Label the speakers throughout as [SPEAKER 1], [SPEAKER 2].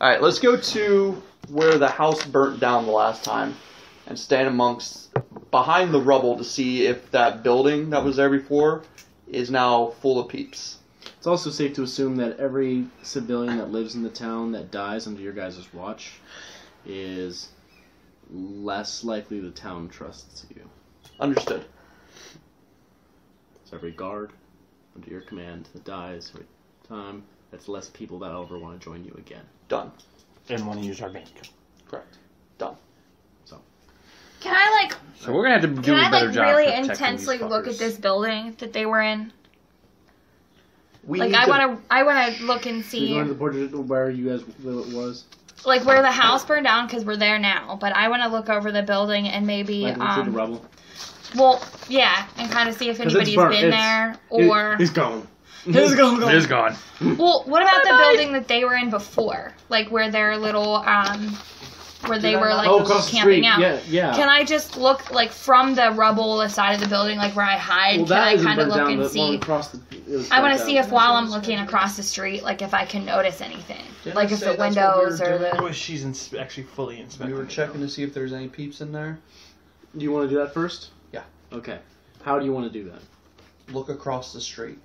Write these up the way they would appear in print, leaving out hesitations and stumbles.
[SPEAKER 1] Alright, let's go to where the house burnt down the last time and stand behind the rubble to see if that building that was there before is now full of peeps.
[SPEAKER 2] It's also safe to assume that every civilian that lives in the town that dies under your guys' watch is less likely the town trusts you.
[SPEAKER 1] Understood.
[SPEAKER 2] So every guard under your command that dies every time, that's less people that ever want to join you again.
[SPEAKER 1] Done.
[SPEAKER 3] And want to use our bank.
[SPEAKER 1] Correct. Done.
[SPEAKER 2] So.
[SPEAKER 4] Can I like?
[SPEAKER 3] So we're gonna have to do
[SPEAKER 4] Can
[SPEAKER 3] a
[SPEAKER 4] I
[SPEAKER 3] better
[SPEAKER 4] like
[SPEAKER 3] job
[SPEAKER 4] really
[SPEAKER 3] protecting
[SPEAKER 4] intensely
[SPEAKER 3] these
[SPEAKER 4] look at
[SPEAKER 3] fuckers.
[SPEAKER 4] this building that they were in?
[SPEAKER 1] We
[SPEAKER 4] Like
[SPEAKER 1] need
[SPEAKER 4] I wanna look and
[SPEAKER 2] So you
[SPEAKER 4] see
[SPEAKER 2] go into the portrait where you guys was.
[SPEAKER 4] like where the house burned down because we're there now. But I want to look over the building and maybe
[SPEAKER 2] Like into the rubble.
[SPEAKER 4] well yeah, and kind of see if
[SPEAKER 2] 'Cause it's
[SPEAKER 4] anybody's
[SPEAKER 2] burnt.
[SPEAKER 4] been there or
[SPEAKER 2] It's gone.
[SPEAKER 3] It is gone.
[SPEAKER 4] well, what about the building that they were in before, like where their little where they were like
[SPEAKER 2] across the
[SPEAKER 4] camping
[SPEAKER 2] street.
[SPEAKER 4] out?
[SPEAKER 2] Yeah.
[SPEAKER 4] Can I just look like from the rubble the side of the building, like where I hide?
[SPEAKER 2] Well,
[SPEAKER 4] Can
[SPEAKER 2] that
[SPEAKER 4] I
[SPEAKER 2] isn't
[SPEAKER 4] kind of
[SPEAKER 2] burnt
[SPEAKER 4] look
[SPEAKER 2] down.
[SPEAKER 4] and
[SPEAKER 2] The one
[SPEAKER 4] see?
[SPEAKER 2] across the.
[SPEAKER 4] I want to see if while I'm looking across the street, like if I can notice anything, like if the windows or the.
[SPEAKER 3] Oh, she's actually fully inspecting.
[SPEAKER 1] We were checking to see if there's any peeps in there.
[SPEAKER 2] Do you want to do that first?
[SPEAKER 1] Yeah.
[SPEAKER 2] Okay. How do you want to do that?
[SPEAKER 1] Look across the street.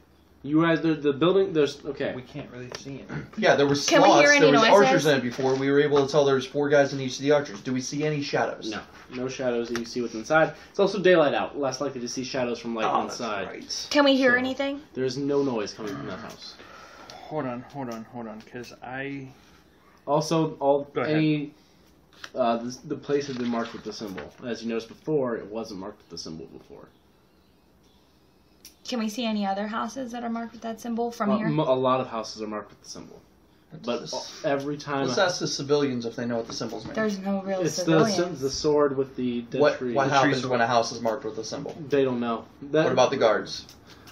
[SPEAKER 2] You guys, the building. There's okay.
[SPEAKER 3] We can't really see it.
[SPEAKER 1] Yeah, there was
[SPEAKER 4] Can we
[SPEAKER 1] slots.
[SPEAKER 4] hear any
[SPEAKER 1] There was
[SPEAKER 4] noises?
[SPEAKER 1] archers in it before. We were able to tell there was 4 guys in each of the archers. Do we see any shadows?
[SPEAKER 2] No shadows that you see what's inside. It's also daylight out. Less likely to see shadows from light
[SPEAKER 1] Oh, that's
[SPEAKER 2] inside.
[SPEAKER 1] right.
[SPEAKER 4] Can we hear
[SPEAKER 2] So-
[SPEAKER 4] anything?
[SPEAKER 2] There's no noise coming from that house.
[SPEAKER 3] Hold on, because I...
[SPEAKER 2] Also,
[SPEAKER 3] Go ahead.
[SPEAKER 2] the place has been marked with the symbol. As you noticed before, it wasn't marked with the symbol before.
[SPEAKER 4] Can we see any other houses that are marked with that symbol from here?
[SPEAKER 2] A lot of houses are marked with the symbol, but
[SPEAKER 1] Let's
[SPEAKER 2] every time
[SPEAKER 1] ask the civilians if they know what the symbols mean.
[SPEAKER 4] There's no real
[SPEAKER 2] it's
[SPEAKER 4] civilians.
[SPEAKER 2] the sword with the dead
[SPEAKER 1] What
[SPEAKER 2] tree.
[SPEAKER 1] happens
[SPEAKER 3] sword.
[SPEAKER 1] when a house is marked with a symbol?
[SPEAKER 2] They don't know.
[SPEAKER 1] What about the guards?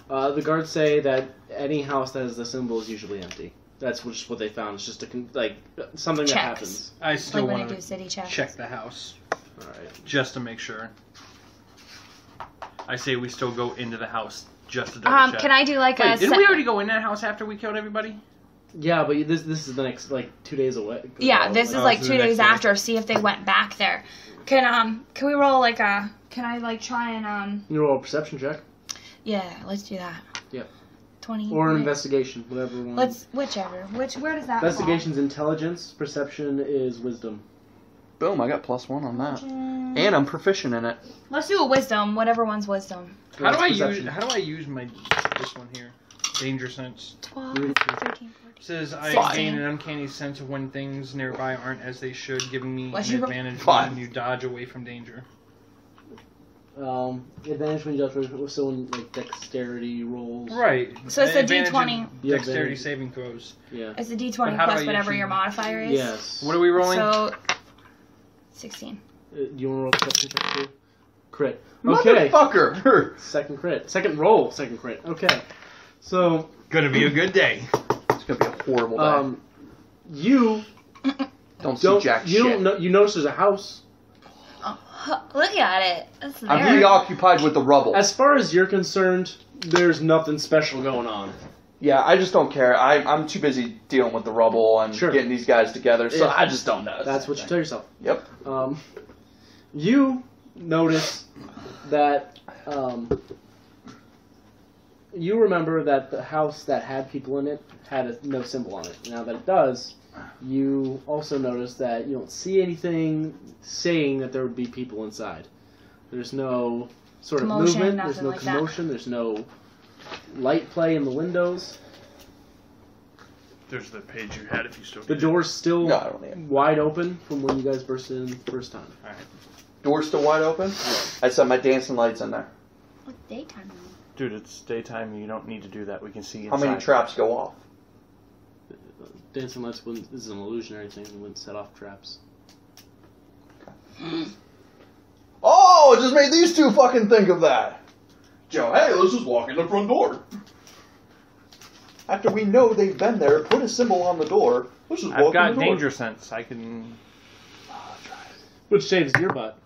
[SPEAKER 2] The guards say that any house that has the symbol is usually empty. That's just what they found. It's just something
[SPEAKER 4] Checks.
[SPEAKER 2] that happens.
[SPEAKER 3] I still
[SPEAKER 4] Like when I
[SPEAKER 3] want
[SPEAKER 4] do
[SPEAKER 3] to
[SPEAKER 4] city checks.
[SPEAKER 3] check the house,
[SPEAKER 2] All right.
[SPEAKER 3] just to make sure. I say we still go into the house, just to double check.
[SPEAKER 4] Can I do like
[SPEAKER 3] Wait,
[SPEAKER 4] a?
[SPEAKER 3] didn't we already go in that house after we killed everybody?
[SPEAKER 2] Yeah, but this is the next 2 days away.
[SPEAKER 4] Yeah, this is like
[SPEAKER 3] so
[SPEAKER 4] 2
[SPEAKER 3] the next
[SPEAKER 4] days
[SPEAKER 3] day.
[SPEAKER 4] after. See if they went back there. Can we roll like a? Can I like try and
[SPEAKER 2] You roll a perception check
[SPEAKER 4] Yeah, let's do that.
[SPEAKER 2] Yep.
[SPEAKER 4] 20.
[SPEAKER 2] or an
[SPEAKER 4] yeah.
[SPEAKER 2] investigation, whatever one.
[SPEAKER 4] Whichever. Where does that
[SPEAKER 2] Investigation's intelligence. Perception is wisdom.
[SPEAKER 1] Boom, I got +1 on that.
[SPEAKER 4] fall?
[SPEAKER 1] And I'm proficient in it.
[SPEAKER 4] Let's do a wisdom. Whatever one's wisdom.
[SPEAKER 3] How do I
[SPEAKER 2] Perception.
[SPEAKER 3] use my this one here? Danger sense.
[SPEAKER 4] 12,
[SPEAKER 2] Mm.
[SPEAKER 4] 13, 14.
[SPEAKER 3] Says I
[SPEAKER 4] 16.
[SPEAKER 3] gain an uncanny sense of when things nearby aren't as they should, giving me
[SPEAKER 4] What'd
[SPEAKER 3] an
[SPEAKER 4] you roll?
[SPEAKER 3] advantage
[SPEAKER 1] 5.
[SPEAKER 3] when you dodge away from danger.
[SPEAKER 2] Advantage when you dodge, so in dexterity rolls.
[SPEAKER 3] Right.
[SPEAKER 4] So it's a
[SPEAKER 3] Advantage in
[SPEAKER 4] D20.
[SPEAKER 2] Yeah,
[SPEAKER 3] Dexterity
[SPEAKER 2] advantage.
[SPEAKER 3] saving throws.
[SPEAKER 2] Yeah.
[SPEAKER 4] It's a
[SPEAKER 3] But
[SPEAKER 4] D20
[SPEAKER 3] how do
[SPEAKER 4] plus
[SPEAKER 3] I
[SPEAKER 4] whatever
[SPEAKER 3] usually-
[SPEAKER 4] your modifier is.
[SPEAKER 2] Yes.
[SPEAKER 3] What are we rolling?
[SPEAKER 4] So 16.
[SPEAKER 2] Do you want to roll perception check too? Crit. Okay.
[SPEAKER 1] Motherfucker!
[SPEAKER 2] Second crit. Second roll. Second crit. Okay. So,
[SPEAKER 3] Gonna be a good day.
[SPEAKER 1] It's gonna be a horrible day.
[SPEAKER 2] you
[SPEAKER 1] don't see
[SPEAKER 2] don't.
[SPEAKER 1] jack
[SPEAKER 2] You
[SPEAKER 1] shit.
[SPEAKER 2] don't know. You notice there's a house.
[SPEAKER 4] Look at it. It's there.
[SPEAKER 1] I'm preoccupied with the rubble.
[SPEAKER 2] As far as you're concerned, there's nothing special going on.
[SPEAKER 1] Yeah, I just don't care. I'm too busy dealing with the rubble and
[SPEAKER 2] Sure.
[SPEAKER 1] getting these guys together, so
[SPEAKER 2] Yeah.
[SPEAKER 1] I just don't know.
[SPEAKER 2] That's what you tell yourself.
[SPEAKER 1] Yep.
[SPEAKER 2] You notice that you remember that the house that had people in it had no symbol on it. Now that it does, you also notice that you don't see anything saying that there would be people inside. There's no sort of
[SPEAKER 4] Commotion,
[SPEAKER 2] movement. There's
[SPEAKER 4] nothing
[SPEAKER 2] no
[SPEAKER 4] like that.
[SPEAKER 2] commotion. There's no light play in the windows.
[SPEAKER 3] There's the page you had if you still
[SPEAKER 2] The door's still
[SPEAKER 1] No, I don't need it.
[SPEAKER 2] wide open from when you guys burst in the first time.
[SPEAKER 1] Door's still wide open? I set my dancing lights in there.
[SPEAKER 4] What daytime?
[SPEAKER 3] Dude, it's daytime. You don't need to do that. We can see
[SPEAKER 1] How
[SPEAKER 3] inside.
[SPEAKER 1] many traps go off?
[SPEAKER 2] Dancing lights wouldn't. This is an illusionary thing. It wouldn't set off traps.
[SPEAKER 1] Oh, it just made these two fucking think of that. Joe, hey, let's just walk in the front door. After we know they've been there, put a symbol on the door. Let's just walk
[SPEAKER 3] I've
[SPEAKER 1] in
[SPEAKER 3] got
[SPEAKER 1] the door.
[SPEAKER 3] danger sense. I can.
[SPEAKER 2] Which saves your butt.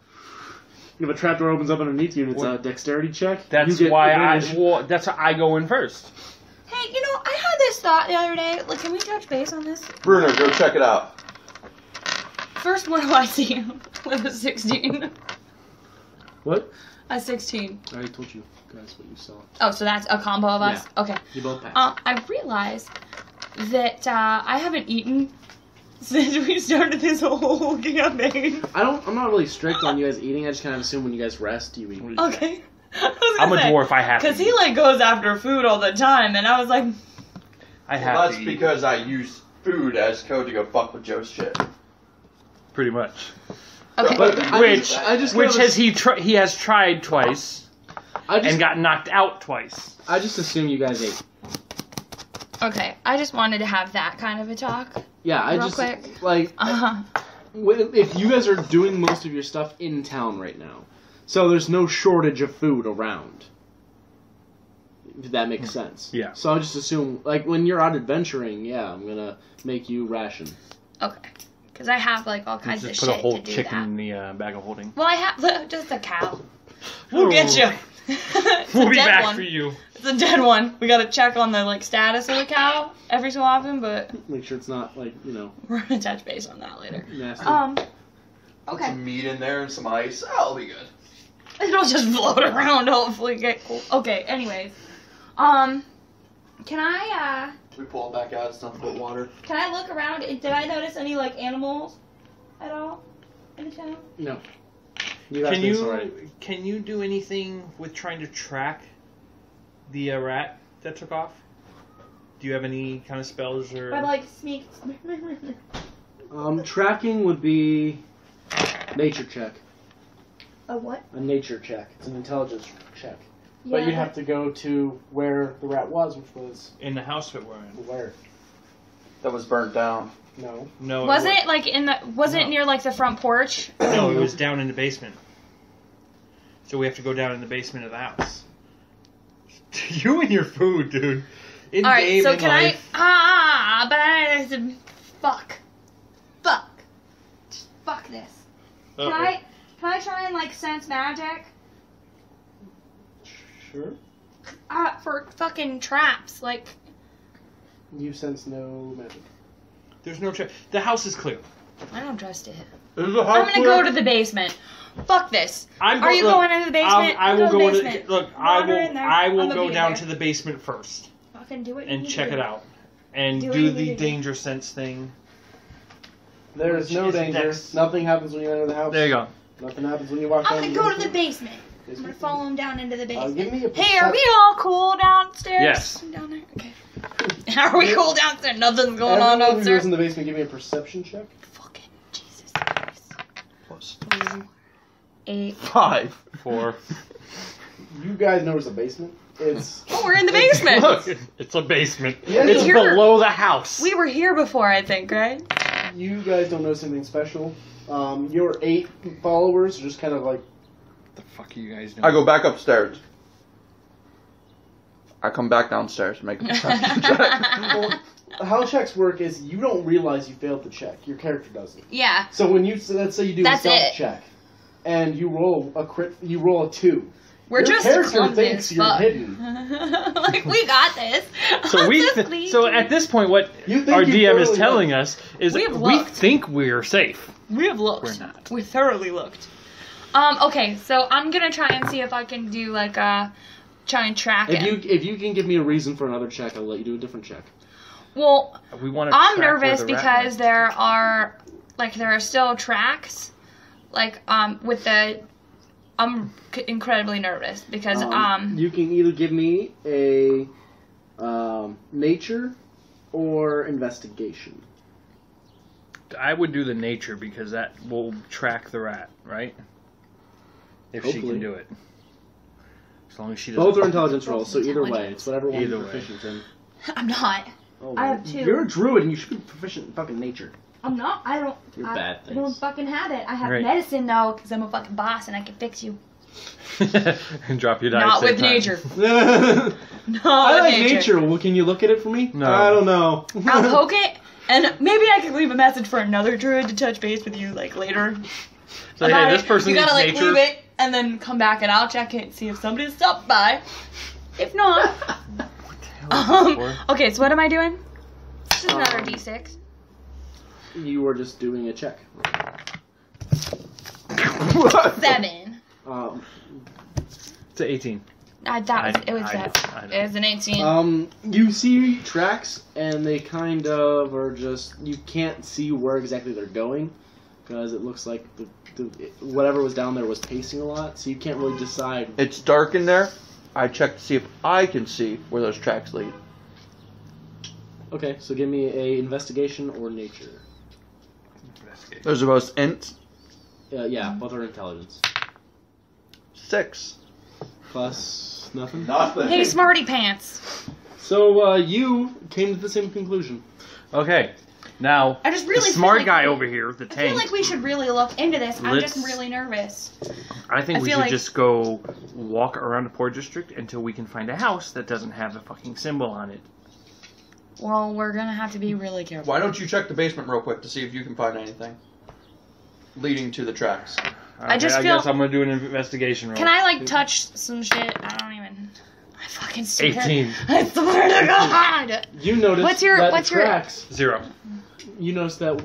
[SPEAKER 2] If a trapdoor opens up underneath you and it's a dexterity check,
[SPEAKER 3] That's
[SPEAKER 2] you get
[SPEAKER 3] why
[SPEAKER 2] advantage.
[SPEAKER 3] that's why I go in first.
[SPEAKER 4] Hey, I had this thought the other day. Like, can we touch base on this?
[SPEAKER 1] Bruner, go check it out.
[SPEAKER 4] First, what do I see with a 16?
[SPEAKER 2] What?
[SPEAKER 4] A 16.
[SPEAKER 2] I already told you guys what you saw.
[SPEAKER 4] Oh, so that's a combo of us?
[SPEAKER 2] Yeah.
[SPEAKER 4] Okay.
[SPEAKER 2] You both passed.
[SPEAKER 4] I realized that I haven't eaten since we started this whole campaign.
[SPEAKER 2] I'm not really strict on you guys eating. I just kind of assume when you guys rest, you eat.
[SPEAKER 4] Okay.
[SPEAKER 3] I'm a dwarf. I have to.
[SPEAKER 4] Because he like goes after food all the time, and I was like,
[SPEAKER 3] I have
[SPEAKER 1] Well, that's
[SPEAKER 3] to eat.
[SPEAKER 1] because I use food as code to go fuck with Joe's shit.
[SPEAKER 3] Pretty much.
[SPEAKER 4] okay.
[SPEAKER 2] But
[SPEAKER 3] Which he has tried twice and got knocked out twice.
[SPEAKER 2] I just assume you guys ate.
[SPEAKER 4] Okay, I just wanted to have that kind of a talk.
[SPEAKER 2] Yeah, I
[SPEAKER 4] Real
[SPEAKER 2] just
[SPEAKER 4] quick.
[SPEAKER 2] like if you guys are doing most of your stuff in town right now, so there's no shortage of food around. If that makes sense.
[SPEAKER 3] Yeah.
[SPEAKER 2] So I just assume, like, when you're out adventuring, yeah, I'm gonna make you ration.
[SPEAKER 4] Okay. Because I have like all kinds
[SPEAKER 3] Just
[SPEAKER 4] of
[SPEAKER 3] put
[SPEAKER 4] shit
[SPEAKER 3] a whole
[SPEAKER 4] to do
[SPEAKER 3] chicken
[SPEAKER 4] that.
[SPEAKER 3] in the bag of holding.
[SPEAKER 4] Well, I have just a cow. We'll get you. It's
[SPEAKER 3] We'll
[SPEAKER 4] a
[SPEAKER 3] be
[SPEAKER 4] dead
[SPEAKER 3] back
[SPEAKER 4] one.
[SPEAKER 3] for you.
[SPEAKER 4] It's a dead one. We gotta check on the like status of the cow every so often, but
[SPEAKER 2] Make sure it's not like
[SPEAKER 4] we're gonna touch base on that later.
[SPEAKER 2] nasty.
[SPEAKER 1] Put
[SPEAKER 4] Okay.
[SPEAKER 1] some meat in there and some ice. That'll be good.
[SPEAKER 4] It'll just float around, hopefully get cool. Okay, anyways. Can I
[SPEAKER 1] We pull it back out. It's nothing but water.
[SPEAKER 4] can I look around? Did I notice any like animals at all in the town?
[SPEAKER 2] No. You guys think it's alright.
[SPEAKER 3] Can you do anything with trying to track the rat that took off? Do you have any kind of spells or?
[SPEAKER 4] Or like sneak
[SPEAKER 2] Tracking would be nature check.
[SPEAKER 4] a what?
[SPEAKER 2] A nature check. It's an intelligence check.
[SPEAKER 4] Yeah,
[SPEAKER 2] But you'd have to go to where the rat was, which was
[SPEAKER 3] in the house that we're in?
[SPEAKER 2] where?
[SPEAKER 1] That was burnt down.
[SPEAKER 2] No.
[SPEAKER 3] No.
[SPEAKER 4] Wasn't it like in the wasn't it
[SPEAKER 3] No.
[SPEAKER 4] near like the front porch?
[SPEAKER 3] No, it was down in the basement. So we have to go down in the basement of the house. You and your food, dude. In
[SPEAKER 4] All right,
[SPEAKER 3] game
[SPEAKER 4] so
[SPEAKER 3] and
[SPEAKER 4] can
[SPEAKER 3] life.
[SPEAKER 4] Fuck this.
[SPEAKER 3] Uh-oh.
[SPEAKER 4] Can I try and like sense magic?
[SPEAKER 2] Sure.
[SPEAKER 4] For fucking traps, like
[SPEAKER 2] You sense no magic.
[SPEAKER 3] There's no the house is clear.
[SPEAKER 4] I don't trust it.
[SPEAKER 3] There's a
[SPEAKER 4] I'm gonna go to the basement. Fuck this. Are you going into the basement?
[SPEAKER 3] I will
[SPEAKER 4] to
[SPEAKER 3] go
[SPEAKER 4] the
[SPEAKER 3] into
[SPEAKER 4] basement.
[SPEAKER 3] look.
[SPEAKER 4] Wander in there.
[SPEAKER 3] I will
[SPEAKER 4] I'm
[SPEAKER 3] go
[SPEAKER 4] gonna
[SPEAKER 3] down
[SPEAKER 4] be
[SPEAKER 3] to
[SPEAKER 4] there.
[SPEAKER 3] the basement first
[SPEAKER 4] Fucking do it.
[SPEAKER 3] and check it out, and
[SPEAKER 4] Do
[SPEAKER 3] do
[SPEAKER 4] what you
[SPEAKER 3] the
[SPEAKER 4] need to do.
[SPEAKER 3] danger sense thing.
[SPEAKER 2] There is no
[SPEAKER 3] Which is
[SPEAKER 2] danger.
[SPEAKER 3] dex.
[SPEAKER 2] Nothing happens when you enter the house.
[SPEAKER 3] There you go.
[SPEAKER 2] Nothing happens when you walk
[SPEAKER 4] I'm
[SPEAKER 2] down
[SPEAKER 4] gonna go to the basement. I'm
[SPEAKER 2] basement.
[SPEAKER 4] gonna follow him down into the basement.
[SPEAKER 2] Give me a
[SPEAKER 4] Hey, are we all cool downstairs?
[SPEAKER 3] Yes.
[SPEAKER 4] Down there? Okay. Are we cool downstairs? Nothing's going on
[SPEAKER 2] Everyone who
[SPEAKER 4] upstairs?
[SPEAKER 2] goes in the basement, give me a perception check.
[SPEAKER 4] Fucking Jesus Christ. 8.
[SPEAKER 1] 5.
[SPEAKER 3] 4.
[SPEAKER 2] You guys notice the basement? It's
[SPEAKER 4] Oh, we're in the basement.
[SPEAKER 3] Look, it's a basement.
[SPEAKER 2] Yeah,
[SPEAKER 3] It's
[SPEAKER 4] here.
[SPEAKER 3] below the house.
[SPEAKER 4] We were here before, I think, right?
[SPEAKER 2] you guys don't notice anything special. Your 8 followers are just kind of like
[SPEAKER 3] What the fuck are you guys doing?
[SPEAKER 1] I go back upstairs. I come back downstairs and make a perception check.
[SPEAKER 2] well, how checks work is you don't realize you failed the check. Your character doesn't.
[SPEAKER 4] Yeah.
[SPEAKER 2] So when you let's say you do
[SPEAKER 4] That's
[SPEAKER 2] a self
[SPEAKER 4] it.
[SPEAKER 2] check and you roll a crit, you roll a 2.
[SPEAKER 4] We're
[SPEAKER 2] Your
[SPEAKER 4] just
[SPEAKER 2] character
[SPEAKER 4] clumsy
[SPEAKER 2] thinks
[SPEAKER 4] as
[SPEAKER 2] you're
[SPEAKER 4] fuck.
[SPEAKER 2] hidden.
[SPEAKER 4] Like, we got this.
[SPEAKER 3] So we,
[SPEAKER 4] Just leave.
[SPEAKER 3] so at this point, what
[SPEAKER 2] You think
[SPEAKER 3] our
[SPEAKER 2] you
[SPEAKER 3] DM is
[SPEAKER 2] totally
[SPEAKER 3] telling us is
[SPEAKER 4] We've
[SPEAKER 3] we
[SPEAKER 4] looked.
[SPEAKER 3] think we're safe.
[SPEAKER 4] We have looked.
[SPEAKER 3] We're not.
[SPEAKER 4] We thoroughly looked. Okay, so I'm gonna try and see if I can do like try and track it.
[SPEAKER 2] If you can give me a reason for another check, I'll let you do a different check.
[SPEAKER 4] Well,
[SPEAKER 3] We want to.
[SPEAKER 4] I'm nervous because there are still tracks, like with the. I'm incredibly nervous because
[SPEAKER 2] You can either give me a nature or investigation.
[SPEAKER 3] I would do the nature because that will track the rat, right? If she
[SPEAKER 2] Hopefully.
[SPEAKER 3] can do it. As long as she doesn't.
[SPEAKER 2] Both are intelligence rolls, so either way,
[SPEAKER 4] Intelligence.
[SPEAKER 2] it's whatever one
[SPEAKER 3] Either
[SPEAKER 2] you're
[SPEAKER 3] way.
[SPEAKER 2] proficient in.
[SPEAKER 4] I'm not.
[SPEAKER 2] Oh,
[SPEAKER 4] I
[SPEAKER 2] well,
[SPEAKER 4] have 2.
[SPEAKER 2] You're a druid and you should be proficient in fucking nature.
[SPEAKER 4] I'm not. I don't.
[SPEAKER 2] You're
[SPEAKER 4] I,
[SPEAKER 2] bad
[SPEAKER 4] I don't
[SPEAKER 2] things.
[SPEAKER 4] fucking have it. I have
[SPEAKER 3] Right.
[SPEAKER 4] medicine though, because I'm a fucking boss and I can fix you.
[SPEAKER 3] And drop your dice.
[SPEAKER 4] Not
[SPEAKER 3] same
[SPEAKER 4] with
[SPEAKER 3] time.
[SPEAKER 4] nature.
[SPEAKER 2] I
[SPEAKER 4] Not
[SPEAKER 2] like
[SPEAKER 4] with
[SPEAKER 2] nature. Well, can you look at it for me?
[SPEAKER 3] No.
[SPEAKER 2] I don't know.
[SPEAKER 4] I'll poke it, and maybe I could leave a message for another druid to touch base with you like later.
[SPEAKER 3] So
[SPEAKER 4] about
[SPEAKER 3] hey, this
[SPEAKER 4] it.
[SPEAKER 3] person
[SPEAKER 4] you
[SPEAKER 3] needs
[SPEAKER 4] gotta like
[SPEAKER 3] nature.
[SPEAKER 4] leave it and then come back and I'll check it, see if somebody's stopped by. If not, okay. So what am I doing? Just another D6.
[SPEAKER 2] You were just doing a check.
[SPEAKER 4] 7.
[SPEAKER 3] It's 18.
[SPEAKER 4] I thought it was
[SPEAKER 3] I
[SPEAKER 4] that.
[SPEAKER 3] know.
[SPEAKER 4] It was an 18.
[SPEAKER 2] You see tracks, and they kind of are just, you can't see where exactly they're going, because it looks like whatever was down there was pacing a lot, so you can't really decide.
[SPEAKER 1] It's dark in there. I checked to see if I can see where those tracks lead.
[SPEAKER 2] Okay, so give me a investigation or nature.
[SPEAKER 3] Investigate.
[SPEAKER 1] Those are both int.
[SPEAKER 2] Yeah, both are intelligence.
[SPEAKER 1] 6.
[SPEAKER 2] Plus nothing?
[SPEAKER 1] Nothing.
[SPEAKER 4] Hey, smarty pants.
[SPEAKER 2] So, you came to the same conclusion.
[SPEAKER 3] Okay. Now,
[SPEAKER 4] I just really
[SPEAKER 3] the smart
[SPEAKER 4] feel like
[SPEAKER 3] guy over here, the
[SPEAKER 4] I
[SPEAKER 3] tank.
[SPEAKER 4] feel like we should really look into this. I'm just
[SPEAKER 3] Let's-
[SPEAKER 4] really nervous.
[SPEAKER 3] I think
[SPEAKER 4] I
[SPEAKER 3] we
[SPEAKER 4] feel
[SPEAKER 3] should
[SPEAKER 4] like-
[SPEAKER 3] just go walk around the poor district until we can find a house that doesn't have a fucking symbol on it.
[SPEAKER 4] Well, we're gonna have to be really careful.
[SPEAKER 1] Why don't you check the basement real quick to see if you can find anything leading to the tracks?
[SPEAKER 4] I just
[SPEAKER 3] I
[SPEAKER 4] feel-
[SPEAKER 3] guess I'm gonna do an investigation roll.
[SPEAKER 4] Can I like touch some shit? I don't even. I fucking swear.
[SPEAKER 3] 18.
[SPEAKER 4] I swear to God.
[SPEAKER 2] You notice
[SPEAKER 4] What's your-
[SPEAKER 2] that
[SPEAKER 4] what's
[SPEAKER 2] the
[SPEAKER 4] your-
[SPEAKER 2] tracks,
[SPEAKER 3] 0.
[SPEAKER 2] you notice that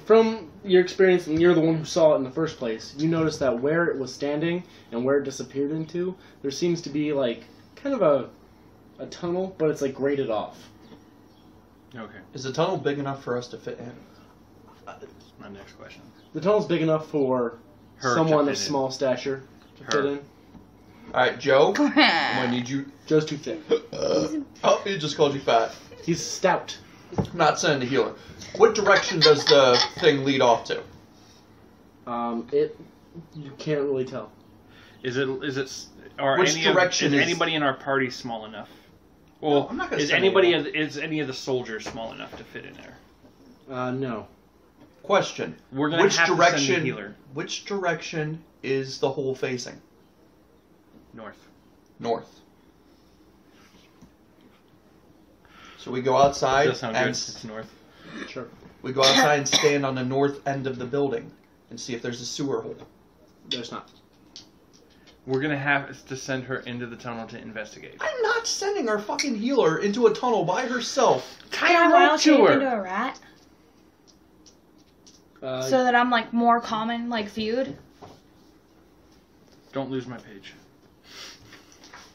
[SPEAKER 2] from your experience, and you're the one who saw it in the first place, you notice that where it was standing and where it disappeared into, there seems to be like kind of a tunnel, but it's like graded off.
[SPEAKER 3] Okay.
[SPEAKER 1] Is the tunnel big enough for us to fit in?
[SPEAKER 3] That's my next question.
[SPEAKER 2] The tunnel's big enough for
[SPEAKER 3] Her
[SPEAKER 2] someone
[SPEAKER 3] to
[SPEAKER 2] of
[SPEAKER 3] fit in.
[SPEAKER 2] small stature to
[SPEAKER 3] Her.
[SPEAKER 2] fit in.
[SPEAKER 1] Alright, Joe, I'm gonna need you.
[SPEAKER 2] Joe's too thick.
[SPEAKER 1] Oh, he just called you fat.
[SPEAKER 2] He's stout.
[SPEAKER 1] I'm not sending the healer. What direction does the thing lead off to?
[SPEAKER 2] You can't really tell.
[SPEAKER 3] Are
[SPEAKER 1] Which direction
[SPEAKER 3] is
[SPEAKER 1] is-
[SPEAKER 3] anybody in our party small enough? Well,
[SPEAKER 1] No, I'm not gonna
[SPEAKER 3] is
[SPEAKER 1] send
[SPEAKER 3] any of the soldiers small enough to fit in there?
[SPEAKER 2] No.
[SPEAKER 1] Question.
[SPEAKER 3] We're gonna
[SPEAKER 1] Which
[SPEAKER 3] have to
[SPEAKER 1] direction?
[SPEAKER 3] send the healer
[SPEAKER 1] Which direction is the hole facing?
[SPEAKER 3] north.
[SPEAKER 1] North. So we go outside
[SPEAKER 3] Does that sound good?
[SPEAKER 1] and
[SPEAKER 3] It's north.
[SPEAKER 2] Sure.
[SPEAKER 1] we go outside and stand on the north end of the building and see if there's a sewer hole.
[SPEAKER 2] There's not.
[SPEAKER 3] We're gonna have to send her into the tunnel to investigate.
[SPEAKER 1] I'm not sending our fucking healer into a tunnel by herself.
[SPEAKER 4] Can I wild shape into a rat so that I'm like more common, like feud?
[SPEAKER 3] Don't lose my page.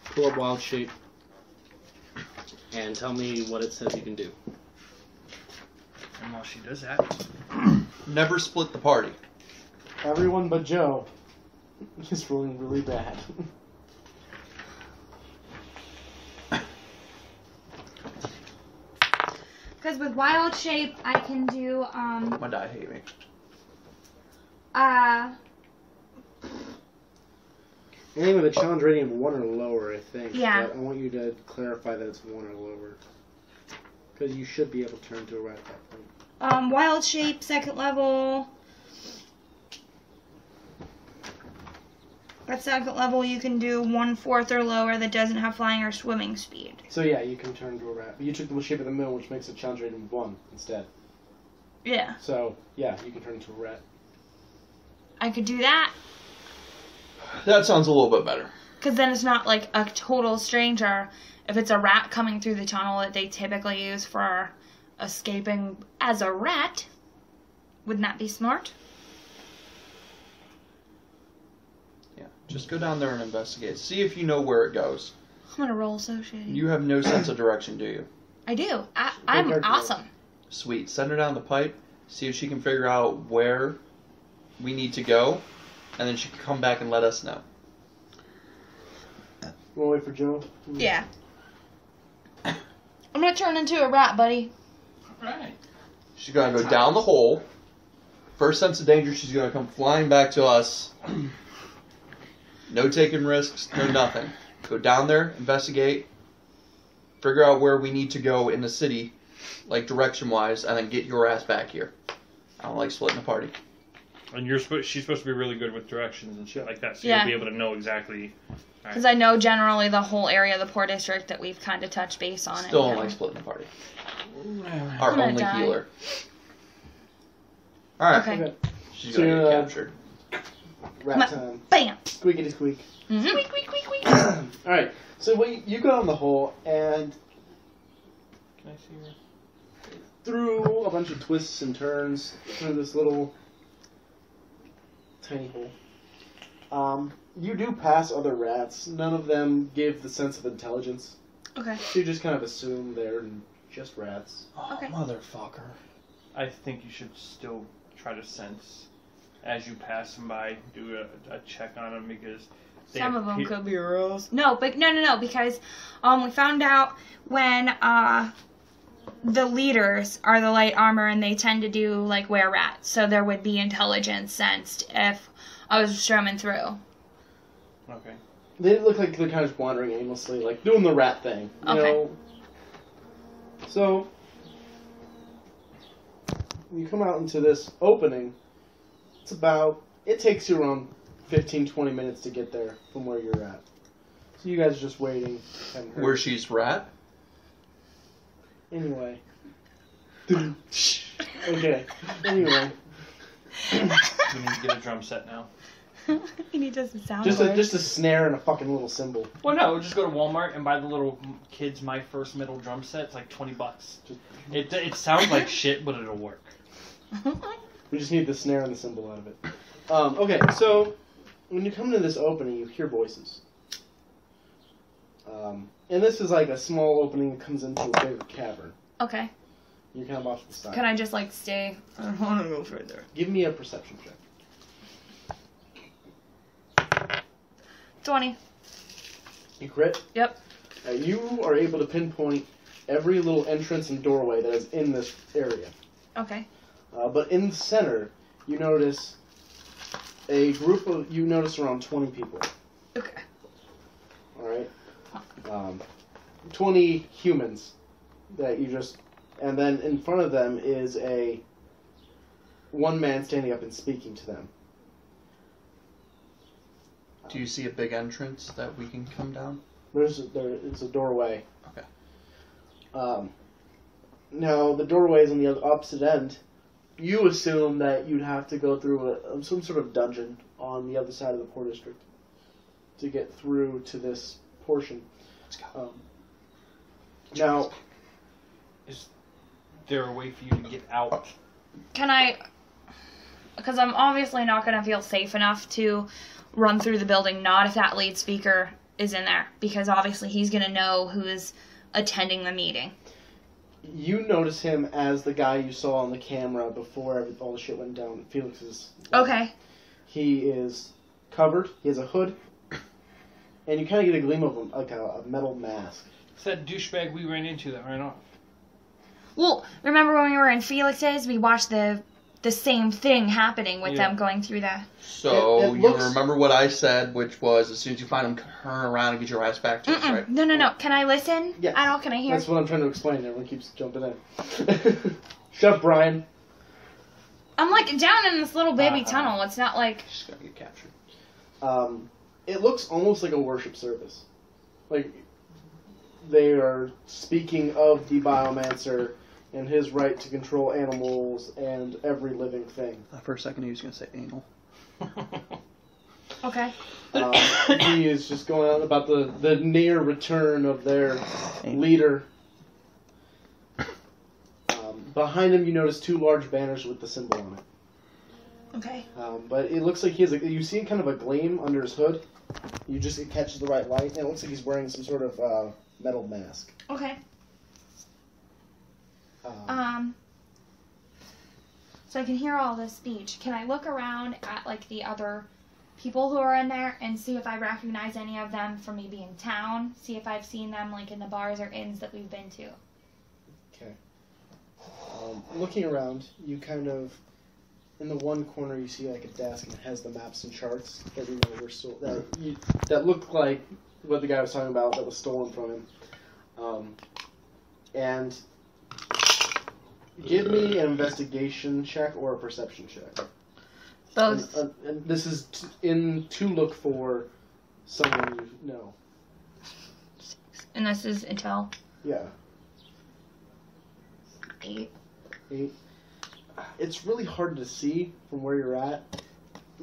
[SPEAKER 2] Pull up wild shape and tell me what it says you can do.
[SPEAKER 3] And while she does that,
[SPEAKER 1] Never split the party.
[SPEAKER 2] Everyone but Joe is rolling really bad.
[SPEAKER 4] Because with wild shape, I can do
[SPEAKER 1] My die hate me.
[SPEAKER 2] Anything with a challenge rating of 1 or lower, I think.
[SPEAKER 4] Yeah.
[SPEAKER 2] But I want you to clarify that it's 1 or lower. Because you should be able to turn into a rat at that point.
[SPEAKER 4] wild shape, 2nd level. At 2nd level, you can do 1/4 or lower that doesn't have flying or swimming speed.
[SPEAKER 2] So yeah, you can turn into a rat. But you took the shape of the moon, which makes a challenge rating of 1 instead.
[SPEAKER 4] Yeah,
[SPEAKER 2] So, yeah, you can turn into a rat.
[SPEAKER 4] I could do that.
[SPEAKER 1] That sounds a little bit better.
[SPEAKER 4] Because then it's not like a total stranger. If it's a rat coming through the tunnel that they typically use for escaping as a rat, wouldn't that be smart?
[SPEAKER 1] Yeah. Just go down there and investigate. See if you know where it goes.
[SPEAKER 4] I'm gonna roll so shitty.
[SPEAKER 1] You have no sense of direction, do you?
[SPEAKER 4] I do. I'm
[SPEAKER 2] Good
[SPEAKER 4] awesome.
[SPEAKER 1] Sweet. Send her down the pipe. See if she can figure out where we need to go. And then she can come back and let us know.
[SPEAKER 2] We'll wait for Joe.
[SPEAKER 4] Yeah. I'm gonna turn into a rat, buddy.
[SPEAKER 3] right?
[SPEAKER 1] She's gonna go down the hole. First sense of danger, she's gonna come flying back to us. No taking risks, no nothing. Go down there, investigate, figure out where we need to go in the city, like direction-wise, and then get your ass back here. I don't like splitting the party.
[SPEAKER 3] And she's supposed to be really good with directions and shit like that, so
[SPEAKER 4] Yeah.
[SPEAKER 3] you'll be able to know exactly.
[SPEAKER 4] Because I know generally the whole area of the poor district that we've kind of touched base on.
[SPEAKER 1] Still
[SPEAKER 4] it,
[SPEAKER 1] don't
[SPEAKER 4] you
[SPEAKER 1] like
[SPEAKER 4] know.
[SPEAKER 1] splitting the party. Our
[SPEAKER 4] gonna
[SPEAKER 1] only
[SPEAKER 4] die.
[SPEAKER 1] healer. Alright,
[SPEAKER 4] Okay.
[SPEAKER 2] Okay.
[SPEAKER 1] she's
[SPEAKER 2] So
[SPEAKER 1] gonna
[SPEAKER 2] you're,
[SPEAKER 1] get captured.
[SPEAKER 2] Rat time.
[SPEAKER 4] Bam!
[SPEAKER 2] Squeakity squeak.
[SPEAKER 4] Mm-hmm.
[SPEAKER 2] Alright, so you go down the hole, and
[SPEAKER 3] Can I see her?
[SPEAKER 2] through a bunch of twists and turns, through this little tiny hole, You do pass other rats. None of them give the sense of intelligence.
[SPEAKER 4] Okay.
[SPEAKER 2] So you just kind of assume they're just rats.
[SPEAKER 1] Oh,
[SPEAKER 4] Okay.
[SPEAKER 1] motherfucker.
[SPEAKER 3] I think you should still try to sense as you pass them by. Do a check on them because
[SPEAKER 4] Some of them could be girls. No, but no, because we found out when the leaders are the light armor and they tend to do like were rats, so there would be intelligence sensed if I was strumming through.
[SPEAKER 3] Okay.
[SPEAKER 2] They look like they're kind of just wandering aimlessly, like doing the rat thing. You know? So you come out into this opening. It takes you around 15-20 minutes to get there from where you're at. So you guys are just waiting.
[SPEAKER 1] Where she's rat?
[SPEAKER 2] Anyway. Okay. Anyway.
[SPEAKER 3] We need to get a drum set now.
[SPEAKER 4] You need just sound.
[SPEAKER 2] Just a snare and a fucking little cymbal.
[SPEAKER 3] Well, no, we'll just go to Walmart and buy the little kids' My First Metal drum set. It's like $20. It sounds like shit, but it'll work.
[SPEAKER 2] We just need the snare and the cymbal out of it. Okay, so when you come into this opening, you hear voices. And this is like a small opening that comes into a bigger cavern.
[SPEAKER 4] Okay.
[SPEAKER 2] You're kind of off to the side.
[SPEAKER 4] Can I just like stay? I don't want to go further.
[SPEAKER 2] Give me a perception check.
[SPEAKER 4] 20.
[SPEAKER 2] You crit?
[SPEAKER 4] Yep.
[SPEAKER 2] You are able to pinpoint every little entrance and doorway that is in this area.
[SPEAKER 4] Okay.
[SPEAKER 2] But in the center, you notice around 20 people.
[SPEAKER 4] Okay.
[SPEAKER 2] Alright? 20 humans that you just... And then in front of them is one man standing up and speaking to them.
[SPEAKER 1] Do you see a big entrance that we can come down?
[SPEAKER 2] There is a doorway.
[SPEAKER 1] Okay.
[SPEAKER 2] Now, the doorway is on the opposite end. You assume that you'd have to go through some sort of dungeon on the other side of the Port District to get through to this portion.
[SPEAKER 1] Let's go.
[SPEAKER 2] Now,
[SPEAKER 3] Is there a way for you to get out?
[SPEAKER 4] Can I? Because I'm obviously not going to feel safe enough to run through the building, not if that lead speaker is in there, because obviously he's going to know who is attending the meeting.
[SPEAKER 2] you notice him as the guy you saw on the camera before all the shit went down. Felix's.
[SPEAKER 4] Okay.
[SPEAKER 2] He is covered. He has a hood. And you kind of get a gleam of him, like a metal mask.
[SPEAKER 3] It's that douchebag we ran into that ran off.
[SPEAKER 4] Well, remember when we were in Felix's, we watched the same thing happening with them going through that.
[SPEAKER 1] So
[SPEAKER 2] It
[SPEAKER 1] you
[SPEAKER 2] looks-
[SPEAKER 1] remember what I said, which was as soon as you find him, turn around and get your ass back to us, right?
[SPEAKER 4] No. Can I listen?
[SPEAKER 2] Yes.
[SPEAKER 4] At all? Can I hear?
[SPEAKER 2] That's what I'm trying to explain. Everyone keeps jumping in. Shut up, Brian.
[SPEAKER 4] I'm like down in this little baby tunnel. It's not like.
[SPEAKER 1] Just gotta get captured.
[SPEAKER 2] It looks almost like a worship service. Like, they are speaking of the Biomancer and his right to control animals and every living thing.
[SPEAKER 1] For a second, he was gonna say anal.
[SPEAKER 4] Okay.
[SPEAKER 2] He is just going on about the near return of their leader. Behind him, you notice two large banners with the symbol on it.
[SPEAKER 4] Okay.
[SPEAKER 2] But it looks like he has you see kind of a gleam under his hood. It catches the right light, and it looks like he's wearing some sort of metal mask.
[SPEAKER 4] Okay. So I can hear all this speech. Can I look around at like the other people who are in there and see if I recognize any of them from maybe in town? See if I've seen them like in the bars or inns that we've been to.
[SPEAKER 2] Okay. Looking around, you kind of, in the one corner, you see like a desk and it has the maps and charts that we know were stolen. That looked like what the guy was talking about that was stolen from him. And give me an investigation check or a perception check.
[SPEAKER 4] Both.
[SPEAKER 2] And this is to look for someone you know.
[SPEAKER 4] And this is Intel.
[SPEAKER 2] Yeah.
[SPEAKER 4] 8.
[SPEAKER 2] 8. It's really hard to see from where you're at.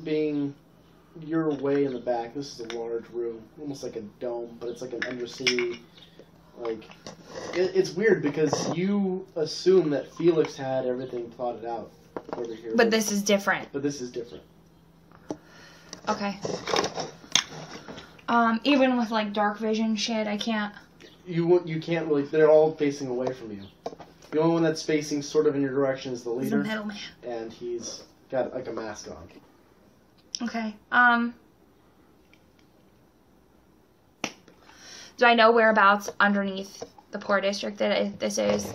[SPEAKER 2] You're way in the back. This is a large room, almost like a dome, but it's like an undercity. Like, it's weird because you assume that Felix had everything plotted out over here.
[SPEAKER 4] But this is different.
[SPEAKER 2] But this is different.
[SPEAKER 4] Okay. Even with like dark vision shit, I can't.
[SPEAKER 2] You can't really. They're all facing away from you. The only one that's facing sort of in your direction is the
[SPEAKER 4] He's a
[SPEAKER 2] leader,
[SPEAKER 4] middleman.
[SPEAKER 2] and he's got like a mask on.
[SPEAKER 4] Okay. Do I know whereabouts underneath the poor district that this is?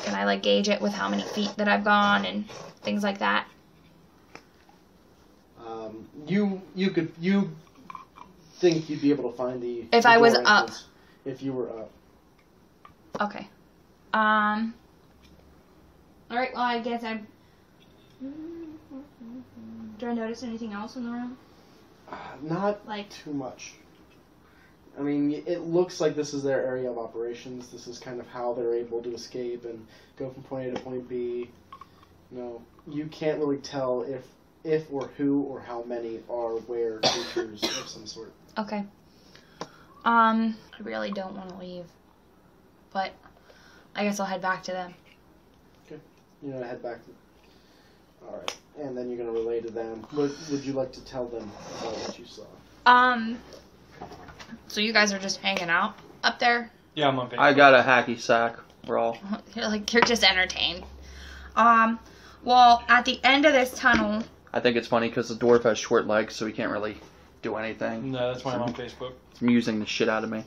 [SPEAKER 4] Can I like gauge it with how many feet that I've gone and things like that?
[SPEAKER 2] You think you'd be able to find the
[SPEAKER 4] If
[SPEAKER 2] the
[SPEAKER 4] I was
[SPEAKER 2] door
[SPEAKER 4] up.
[SPEAKER 2] entrance if you were up.
[SPEAKER 4] Okay. All right. Well, I guess I. Do I notice anything else in the room?
[SPEAKER 2] Not
[SPEAKER 4] Like.
[SPEAKER 2] too much. I mean, it looks like this is their area of operations. This is kind of how they're able to escape and go from point A to point B. You can't really tell if or who or how many are where creatures of some sort.
[SPEAKER 4] Okay. I really don't want to leave, but I guess I'll head back to them.
[SPEAKER 2] You're gonna head back to. All right, and then you're gonna relay to them. What would you like to tell them about what you saw?
[SPEAKER 4] So you guys are just hanging out up there?
[SPEAKER 3] Yeah, I'm on Facebook.
[SPEAKER 1] I got a hacky sack. We're all.
[SPEAKER 4] You're just entertained. Well, at the end of this tunnel.
[SPEAKER 1] I think it's funny because the dwarf has short legs, so he can't really do anything.
[SPEAKER 3] No, that's why I'm on Facebook.
[SPEAKER 1] It's amusing the shit out of me.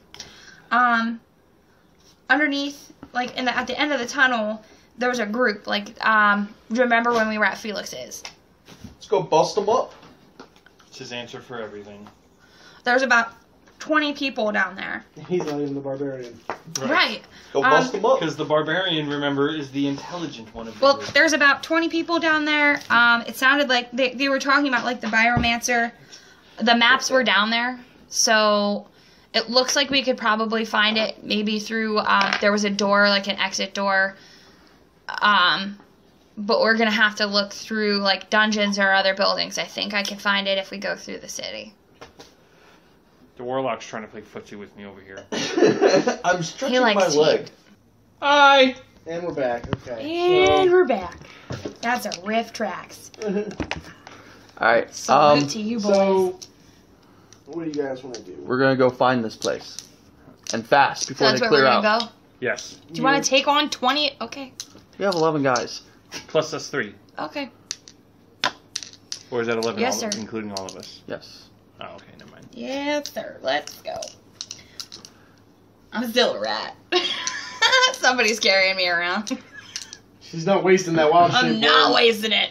[SPEAKER 4] Underneath, like at the end of the tunnel, there was a group. Like, remember when we were at Felix's?
[SPEAKER 1] Let's go bust them up.
[SPEAKER 3] It's his answer for everything.
[SPEAKER 4] There's about 20 people down there.
[SPEAKER 2] He's not even the barbarian.
[SPEAKER 4] Right.
[SPEAKER 1] Go bust them up.
[SPEAKER 3] Because the barbarian, remember, is the intelligent one of the
[SPEAKER 4] Well,
[SPEAKER 3] group.
[SPEAKER 4] there's about 20 people down there. It sounded like they were talking about like the Biomancer. The maps were down there, so it looks like we could probably find it maybe through. There was a door, like an exit door. But we're gonna have to look through like dungeons or other buildings. I think I can find it if we go through the city.
[SPEAKER 3] The warlock's trying to play footsie with me over here.
[SPEAKER 1] I'm stretching
[SPEAKER 4] likes
[SPEAKER 1] my
[SPEAKER 4] to.
[SPEAKER 1] leg.
[SPEAKER 3] Hi!
[SPEAKER 2] And we're back. Okay.
[SPEAKER 4] And we're back. That's a riff tracks.
[SPEAKER 1] Alright,
[SPEAKER 4] Salute to you boys.
[SPEAKER 2] So, what do you guys want to do?
[SPEAKER 1] we're gonna go find this place. And fast,
[SPEAKER 4] So
[SPEAKER 1] before
[SPEAKER 4] that's
[SPEAKER 1] they
[SPEAKER 4] where we're
[SPEAKER 1] clear out.
[SPEAKER 4] gonna go.
[SPEAKER 3] Yes.
[SPEAKER 4] Do you want to take on 20? Okay.
[SPEAKER 1] We have 11 guys.
[SPEAKER 3] Plus us 3.
[SPEAKER 4] Okay.
[SPEAKER 3] Or is that 11
[SPEAKER 4] Yes,
[SPEAKER 3] all,
[SPEAKER 4] sir.
[SPEAKER 3] including all of us?
[SPEAKER 1] Yes.
[SPEAKER 3] Oh, okay, never mind.
[SPEAKER 4] Yes, sir. Let's go. I'm still a rat. Somebody's carrying me around.
[SPEAKER 2] She's not wasting that wild shit.
[SPEAKER 4] I'm not wasting it.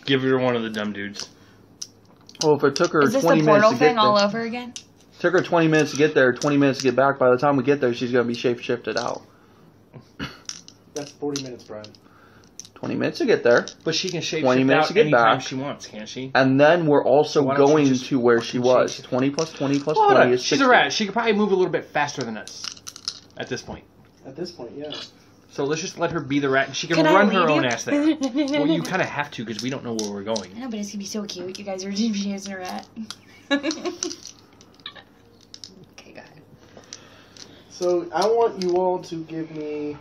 [SPEAKER 3] Give her one of the dumb dudes.
[SPEAKER 1] Well, if it took her
[SPEAKER 4] Is this
[SPEAKER 1] 20
[SPEAKER 4] the
[SPEAKER 1] minutes
[SPEAKER 4] portal
[SPEAKER 1] to get
[SPEAKER 4] thing all
[SPEAKER 1] there,
[SPEAKER 4] over again?
[SPEAKER 1] took her 20 minutes to get there, 20 minutes to get back. By the time we get there, she's gonna be shape-shifted out.
[SPEAKER 2] That's 40 minutes, Brian.
[SPEAKER 1] 20 minutes to get there,
[SPEAKER 3] But she can shape
[SPEAKER 1] 20
[SPEAKER 3] shift
[SPEAKER 1] minutes
[SPEAKER 3] out
[SPEAKER 1] to get
[SPEAKER 3] anytime
[SPEAKER 1] back.
[SPEAKER 3] she wants, can't she?
[SPEAKER 1] and then we're also
[SPEAKER 3] Why don't you
[SPEAKER 1] going
[SPEAKER 3] just
[SPEAKER 1] to where she
[SPEAKER 3] fucking
[SPEAKER 1] was.
[SPEAKER 3] shape shift?
[SPEAKER 1] 20 plus 20 plus
[SPEAKER 3] Hold
[SPEAKER 1] 20
[SPEAKER 3] on.
[SPEAKER 1] is
[SPEAKER 3] She's
[SPEAKER 1] 60.
[SPEAKER 3] a rat. She could probably move a little bit faster than us at this point.
[SPEAKER 2] At this point, yeah.
[SPEAKER 3] So let's just let her be the rat, and she can
[SPEAKER 4] Can I
[SPEAKER 3] run her
[SPEAKER 4] lead
[SPEAKER 3] own
[SPEAKER 4] you?
[SPEAKER 3] ass there. Well, you kind of have to because we don't know where we're going.
[SPEAKER 4] I know, but it's gonna be so cute. You guys are using a rat. Okay, go ahead.
[SPEAKER 2] So, I want you all to give me,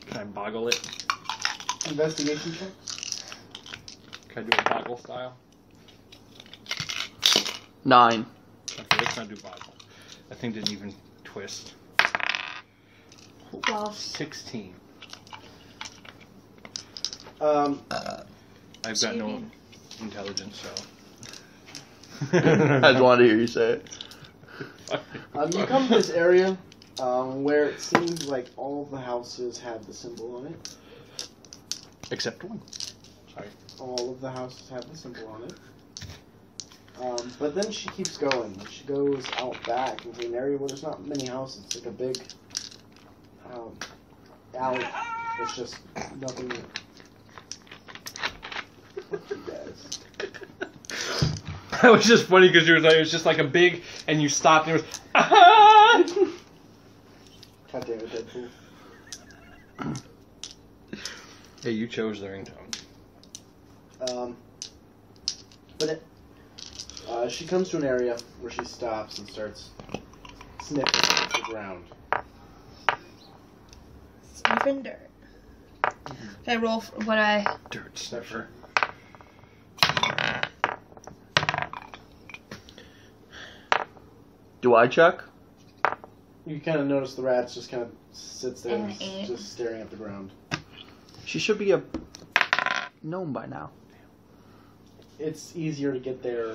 [SPEAKER 3] Can I boggle it?
[SPEAKER 2] investigation checks.
[SPEAKER 3] Can I do a boggle style?
[SPEAKER 1] 9.
[SPEAKER 3] Okay, let's not do boggle. That thing didn't even twist. 16. I've got no intelligence, so.
[SPEAKER 1] I just wanted to hear you say it.
[SPEAKER 2] You come to this area where it seems like all of the houses have the symbol on it.
[SPEAKER 3] Except one. Sorry.
[SPEAKER 2] All of the houses have the symbol on it. But then she keeps going. She goes out back into an area where there's not many houses. It's like a big alley. It's just nothing. Fuck you guys.
[SPEAKER 3] That was just funny because it was just like a big, and you stopped and it was, ah!
[SPEAKER 2] God damn it, Deadpool.
[SPEAKER 3] Hey, you chose the ringtone.
[SPEAKER 2] But she comes to an area where she stops and starts sniffing the ground.
[SPEAKER 4] Sniffing dirt. I roll for what I.
[SPEAKER 3] Dirt sniffer.
[SPEAKER 1] Do I check?
[SPEAKER 2] You kind of notice the rats just kind of sits there,
[SPEAKER 4] An
[SPEAKER 2] and
[SPEAKER 4] 8.
[SPEAKER 2] just staring at the ground.
[SPEAKER 1] She should be a gnome by now.
[SPEAKER 2] It's easier to get there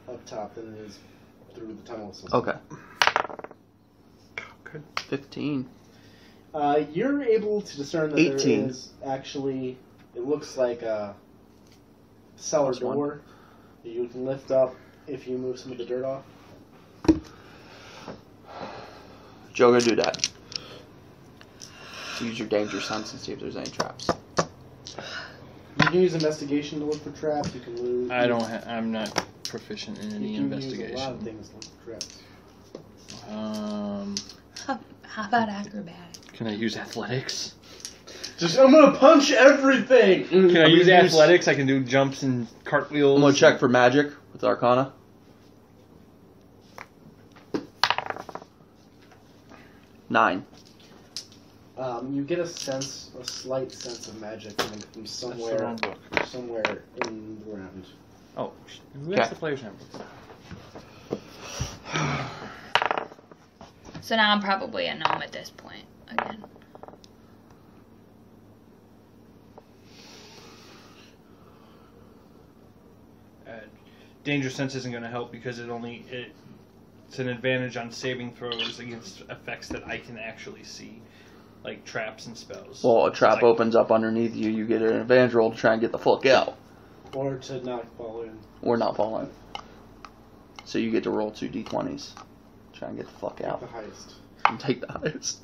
[SPEAKER 2] up top than it is through the tunnels.
[SPEAKER 1] Okay.
[SPEAKER 3] Good.
[SPEAKER 1] 15.
[SPEAKER 2] You're able to discern that
[SPEAKER 1] 18.
[SPEAKER 2] there is actually, it looks like a cellar
[SPEAKER 1] Plus one.
[SPEAKER 2] door that you can lift up if you move some of the dirt off.
[SPEAKER 1] Joe, go do that. Use your danger sense and see if there's any traps.
[SPEAKER 2] You can use investigation to look for traps. You can lose.
[SPEAKER 3] I'm not proficient in any
[SPEAKER 2] you can use a lot of
[SPEAKER 3] investigation.
[SPEAKER 2] things to look for traps.
[SPEAKER 4] How about acrobatics?
[SPEAKER 3] Can I use athletics?
[SPEAKER 2] I'm gonna punch everything.
[SPEAKER 3] Can I use athletics? I can do jumps and cartwheels.
[SPEAKER 1] I'm gonna check for magic with Arcana. Nine.
[SPEAKER 2] You get a slight sense of magic coming from
[SPEAKER 3] That's the
[SPEAKER 2] somewhere
[SPEAKER 3] wrong book.
[SPEAKER 2] in the ground.
[SPEAKER 3] Oh, who
[SPEAKER 1] Okay.
[SPEAKER 3] has the player's handbook?
[SPEAKER 4] So now I'm probably a gnome at this point again.
[SPEAKER 3] Danger sense isn't going to help because it's an advantage on saving throws against effects that I can actually see, like traps and spells.
[SPEAKER 1] Well, a trap
[SPEAKER 3] It's like-
[SPEAKER 1] opens up underneath you. You get an advantage roll to try and get the fuck out,
[SPEAKER 2] Or to not fall in.
[SPEAKER 1] or not fall in. So you get to roll 2 d20s, try and get the fuck out,
[SPEAKER 2] The highest.
[SPEAKER 1] and take the highest.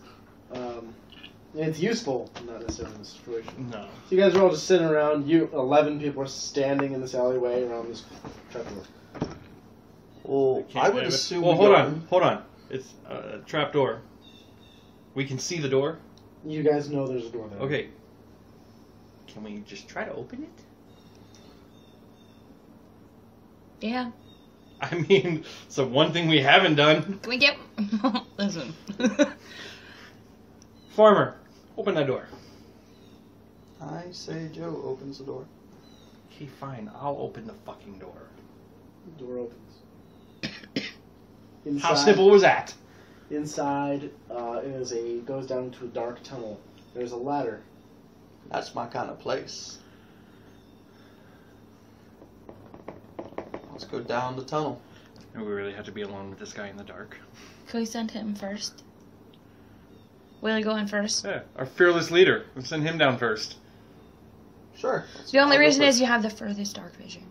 [SPEAKER 2] It's useful, not necessarily in this situation.
[SPEAKER 3] No.
[SPEAKER 2] So you guys are all just sitting around. 11 people are standing in this alleyway around this trapdoor.
[SPEAKER 1] Well,
[SPEAKER 3] Can't
[SPEAKER 1] I would
[SPEAKER 3] have it.
[SPEAKER 1] assume.
[SPEAKER 3] Well,
[SPEAKER 1] we
[SPEAKER 3] hold
[SPEAKER 1] go
[SPEAKER 3] on, hold on. It's a trap door. We can see the door.
[SPEAKER 2] You guys know there's a door there.
[SPEAKER 3] Okay. Can we just try to open it?
[SPEAKER 4] Yeah.
[SPEAKER 3] I mean, so one thing we haven't done.
[SPEAKER 4] Can we get? Listen.
[SPEAKER 3] Farmer, open that door.
[SPEAKER 1] I say Joe opens the door.
[SPEAKER 3] Okay, fine. I'll open the fucking door.
[SPEAKER 2] The door opens.
[SPEAKER 3] How simple was that?
[SPEAKER 2] Inside goes down to a dark tunnel. There's a ladder.
[SPEAKER 1] That's my kind of place. Let's go down the tunnel.
[SPEAKER 3] Do we really have to be alone with this guy in the dark?
[SPEAKER 4] Can we send him first? Will he go in first?
[SPEAKER 3] Yeah, our fearless leader. Let's send him down first.
[SPEAKER 1] Sure.
[SPEAKER 4] The only
[SPEAKER 1] I'll go
[SPEAKER 4] reason
[SPEAKER 1] first.
[SPEAKER 4] is you have the furthest dark vision.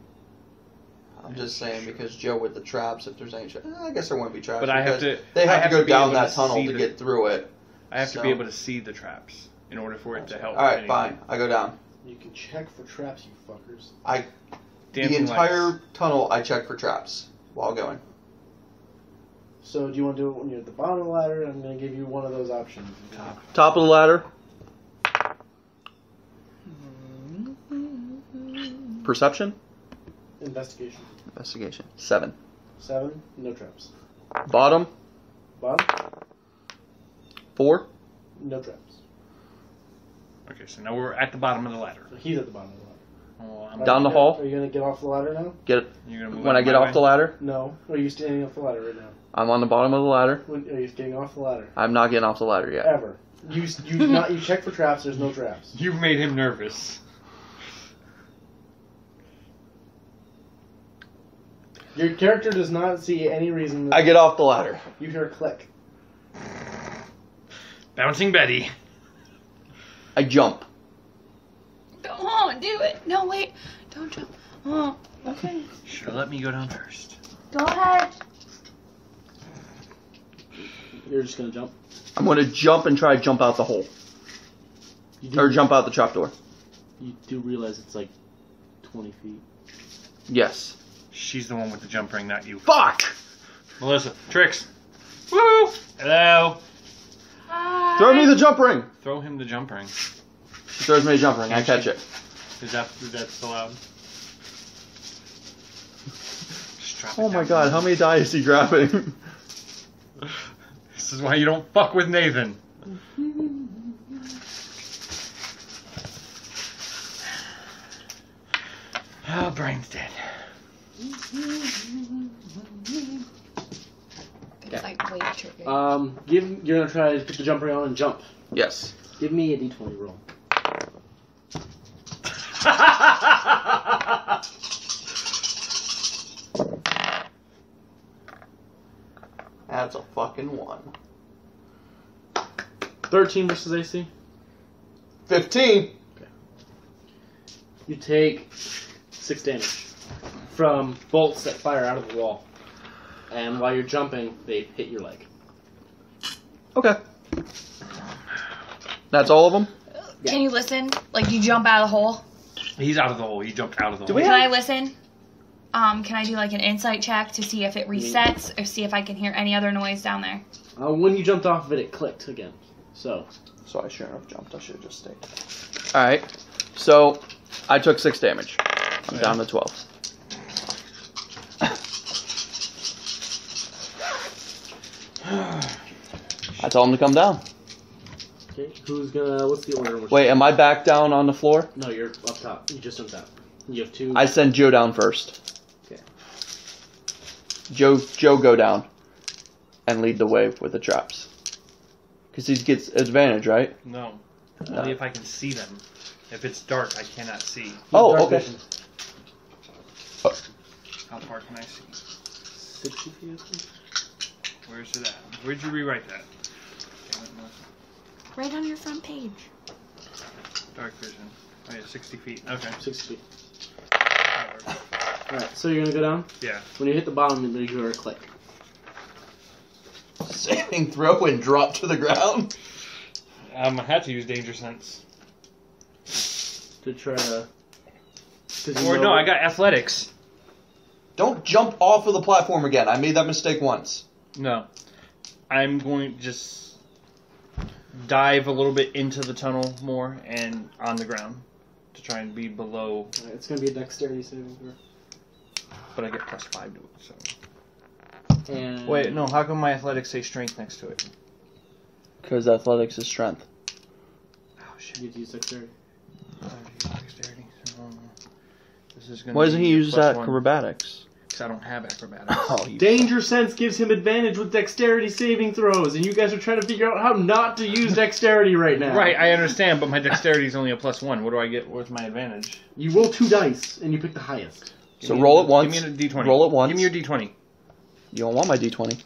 [SPEAKER 1] I'm just saying because Joe with the traps. If there's any, I guess there won't be traps.
[SPEAKER 3] But I have
[SPEAKER 1] because
[SPEAKER 3] to-
[SPEAKER 1] They
[SPEAKER 3] I
[SPEAKER 1] have
[SPEAKER 3] have
[SPEAKER 1] to
[SPEAKER 3] to
[SPEAKER 1] go
[SPEAKER 3] be
[SPEAKER 1] down
[SPEAKER 3] able
[SPEAKER 1] that
[SPEAKER 3] to
[SPEAKER 1] tunnel
[SPEAKER 3] see
[SPEAKER 1] to
[SPEAKER 3] the-
[SPEAKER 1] get through it.
[SPEAKER 3] I have to
[SPEAKER 1] So-
[SPEAKER 3] be able to see the traps in order for it to help.
[SPEAKER 1] All right,
[SPEAKER 3] anything.
[SPEAKER 1] fine. I go down.
[SPEAKER 2] You can check for traps, you fuckers.
[SPEAKER 1] The
[SPEAKER 3] Dancing
[SPEAKER 1] entire
[SPEAKER 3] lights.
[SPEAKER 1] tunnel, I check for traps while going.
[SPEAKER 2] So do you want to do it when you're at the bottom of the ladder? I'm going to give you one of those options.
[SPEAKER 1] Top of the ladder. Perception.
[SPEAKER 2] Investigation.
[SPEAKER 1] Investigation. 7.
[SPEAKER 2] 7. No traps.
[SPEAKER 1] Bottom.
[SPEAKER 2] Bottom.
[SPEAKER 1] 4.
[SPEAKER 2] No traps.
[SPEAKER 3] Okay, so now we're at the bottom of the ladder.
[SPEAKER 2] So he's at the bottom of the ladder.
[SPEAKER 3] Oh, I'm,
[SPEAKER 1] Down the hall.
[SPEAKER 2] Are you going to get off the ladder now?
[SPEAKER 1] Get it.
[SPEAKER 3] you're gonna move
[SPEAKER 1] When
[SPEAKER 3] out
[SPEAKER 1] I get
[SPEAKER 3] my
[SPEAKER 1] off
[SPEAKER 3] way?
[SPEAKER 1] the ladder,
[SPEAKER 2] No. Are you standing off the ladder right now?
[SPEAKER 1] I'm on the bottom of the ladder.
[SPEAKER 2] Are you getting off the ladder?
[SPEAKER 1] I'm not getting off the ladder yet.
[SPEAKER 2] Ever. You check for traps. There's no traps.
[SPEAKER 3] You've made him nervous.
[SPEAKER 2] Your character does not see any reason.
[SPEAKER 1] I get off the ladder.
[SPEAKER 2] You hear a click.
[SPEAKER 3] Bouncing Betty.
[SPEAKER 1] I jump.
[SPEAKER 4] Go on, do it. No, wait. Don't jump. Oh, okay.
[SPEAKER 3] Should have let me go down first.
[SPEAKER 4] Go ahead.
[SPEAKER 2] You're just going to jump.
[SPEAKER 1] I'm going to jump and try to jump out the hole. Or jump out the trapdoor.
[SPEAKER 2] You do realize it's like 20 feet.
[SPEAKER 1] Yes.
[SPEAKER 3] She's the one with the jump ring, not you.
[SPEAKER 1] Fuck!
[SPEAKER 3] Melissa, tricks. Woo! Hello.
[SPEAKER 4] Hi.
[SPEAKER 1] Throw me the jump ring.
[SPEAKER 3] Throw him the jump ring.
[SPEAKER 1] She throws me a jump ring. I catch it.
[SPEAKER 3] Is that allowed? Just drop it
[SPEAKER 1] Oh my
[SPEAKER 3] down.
[SPEAKER 1] god, how many die is he grabbing?
[SPEAKER 3] This is why you don't fuck with Nathan. Brian's dead.
[SPEAKER 4] It's like way tricky.
[SPEAKER 2] You're gonna try to put the jumper on and jump.
[SPEAKER 1] Yes.
[SPEAKER 2] Give me a d20 roll.
[SPEAKER 1] That's a fucking 1.
[SPEAKER 2] 13 versus AC.
[SPEAKER 1] 15.
[SPEAKER 2] You take 6 damage from bolts that fire out of the wall. And while you're jumping, they hit your leg.
[SPEAKER 1] Okay. That's all of them?
[SPEAKER 4] Can you listen? Like, you jump out of the hole?
[SPEAKER 3] He's out of the hole. He jumped out of the
[SPEAKER 1] Do
[SPEAKER 3] hole.
[SPEAKER 1] we
[SPEAKER 4] Can I listen? Can I do like an insight check to see if it resets or see if I can hear any other noise down there?
[SPEAKER 2] When you jumped off of it, it clicked again. So
[SPEAKER 1] I shouldn't have jumped. I should have just stayed. Alright. So, I took 6 damage. I'm down to 12. I told him to come down.
[SPEAKER 2] okay, what's the order?
[SPEAKER 1] Wait, am I back down on the floor?
[SPEAKER 2] No, you're up top. You just jumped out. You have 2.
[SPEAKER 1] I send Joe down first.
[SPEAKER 2] Okay.
[SPEAKER 1] Joe go down and lead the way with the traps. Because he gets advantage, right?
[SPEAKER 3] No. Only if I can see them. If it's dark, I cannot see.
[SPEAKER 1] Oh,
[SPEAKER 2] Dark
[SPEAKER 1] okay.
[SPEAKER 2] vision.
[SPEAKER 3] How far can I see?
[SPEAKER 2] 60 feet, I think.
[SPEAKER 3] Where's it at? Where'd you rewrite that? Damn it, no.
[SPEAKER 4] Right on your front page.
[SPEAKER 3] Dark vision. Oh yeah, 60 feet. Okay.
[SPEAKER 2] 60 feet.
[SPEAKER 3] That works.
[SPEAKER 2] Alright, so you're gonna go down?
[SPEAKER 3] Yeah.
[SPEAKER 2] When you hit the bottom, you hear a click.
[SPEAKER 1] Saving throw and drop to the ground.
[SPEAKER 3] I had to use danger sense.
[SPEAKER 2] To try to...
[SPEAKER 3] Or no, I got athletics.
[SPEAKER 1] Don't jump off of the platform again. I made that mistake once.
[SPEAKER 3] No. I'm going to just dive a little bit into the tunnel more and on the ground to try and be below.
[SPEAKER 2] Alright, it's gonna be a dexterity saving throw.
[SPEAKER 3] But I get +5 to it, so.
[SPEAKER 2] And
[SPEAKER 3] Wait, no, how come my athletics say strength next to it?
[SPEAKER 1] Because athletics is strength.
[SPEAKER 3] Oh shit.
[SPEAKER 2] you get to use dexterity.
[SPEAKER 3] Dexterity. This is gonna
[SPEAKER 1] Why doesn't
[SPEAKER 3] be
[SPEAKER 1] he use that
[SPEAKER 3] +1.
[SPEAKER 1] acrobatics?
[SPEAKER 3] Because I don't have acrobatics.
[SPEAKER 1] Oh, you
[SPEAKER 2] Danger sense gives him advantage with dexterity saving throws, and you guys are trying to figure out how not to use dexterity right now.
[SPEAKER 3] Right, I understand, but my dexterity is only a +1. What do I get with my advantage?
[SPEAKER 2] You roll 2 dice, and you pick the highest.
[SPEAKER 1] So roll it once.
[SPEAKER 3] Give me a D20.
[SPEAKER 1] Roll it once.
[SPEAKER 3] Give me your D20.
[SPEAKER 1] You don't want my d20.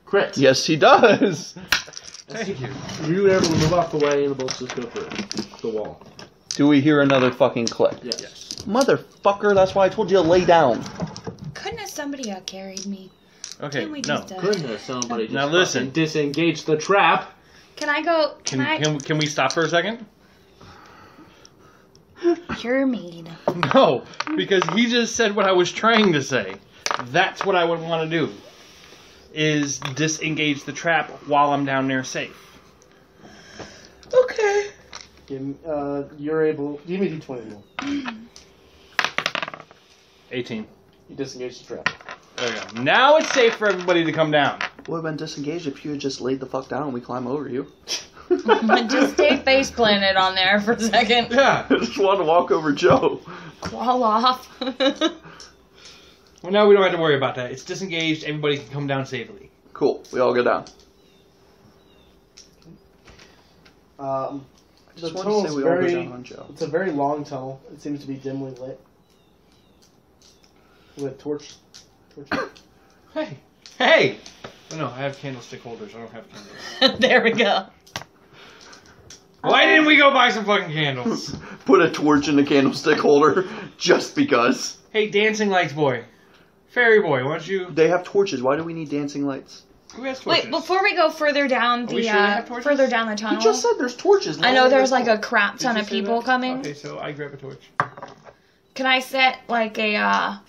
[SPEAKER 2] Crit.
[SPEAKER 1] Yes, he does.
[SPEAKER 3] Thank you.
[SPEAKER 2] You were able to move off the way, and the bolts just go through the wall.
[SPEAKER 1] Do we hear another fucking click?
[SPEAKER 2] Yes.
[SPEAKER 1] Motherfucker, that's why I told you to lay down.
[SPEAKER 4] Couldn't have somebody carried me?
[SPEAKER 3] Okay,
[SPEAKER 4] Can we
[SPEAKER 3] no.
[SPEAKER 4] just
[SPEAKER 2] Couldn't have somebody just
[SPEAKER 3] Now listen.
[SPEAKER 2] fucking disengage the trap?
[SPEAKER 4] Can I go?
[SPEAKER 3] Can we stop for a second?
[SPEAKER 4] You're mean.
[SPEAKER 3] No, because he just said what I was trying to say. That's what I would want to do. Is disengage the trap while I'm down there safe.
[SPEAKER 1] Okay.
[SPEAKER 2] You're able... Give me a d20 roll.
[SPEAKER 3] 18.
[SPEAKER 2] You disengage the trap.
[SPEAKER 3] There we go. Now it's safe for everybody to come down.
[SPEAKER 1] Would have been disengaged if you had just laid the fuck down and we climb over you.
[SPEAKER 4] Just stay face planted on there for a second.
[SPEAKER 3] Yeah.
[SPEAKER 1] I just wanted to walk over Joe.
[SPEAKER 4] Crawl off.
[SPEAKER 3] Well, now we don't have to worry about that. It's disengaged. Everybody can come down safely.
[SPEAKER 1] Cool. We all go down.
[SPEAKER 2] The
[SPEAKER 1] Just wanted to
[SPEAKER 2] tunnel's
[SPEAKER 1] say we all go
[SPEAKER 2] very...
[SPEAKER 1] down on Joe.
[SPEAKER 2] It's a very long tunnel. It seems to be dimly lit. With torches.
[SPEAKER 3] Hey. Hey! Oh, no, I have candlestick holders. I don't have candles.
[SPEAKER 4] There we go.
[SPEAKER 3] Why didn't we go buy some fucking candles?
[SPEAKER 1] Put a torch in the candlestick holder just because.
[SPEAKER 3] Hey, dancing lights boy. Fairy boy, why don't you...
[SPEAKER 1] They have torches. Why do we need dancing lights?
[SPEAKER 3] Who has torches?
[SPEAKER 4] Wait, before we go further down
[SPEAKER 3] we
[SPEAKER 4] the
[SPEAKER 3] sure they have torches?
[SPEAKER 4] further down the
[SPEAKER 1] You
[SPEAKER 4] tunnel,
[SPEAKER 1] just said there's torches.
[SPEAKER 4] I know there's like a crap
[SPEAKER 3] Did
[SPEAKER 4] ton
[SPEAKER 3] you
[SPEAKER 4] of
[SPEAKER 3] say
[SPEAKER 4] people
[SPEAKER 3] that?
[SPEAKER 4] coming.
[SPEAKER 3] Okay, so I grab a torch.
[SPEAKER 4] Can I set like a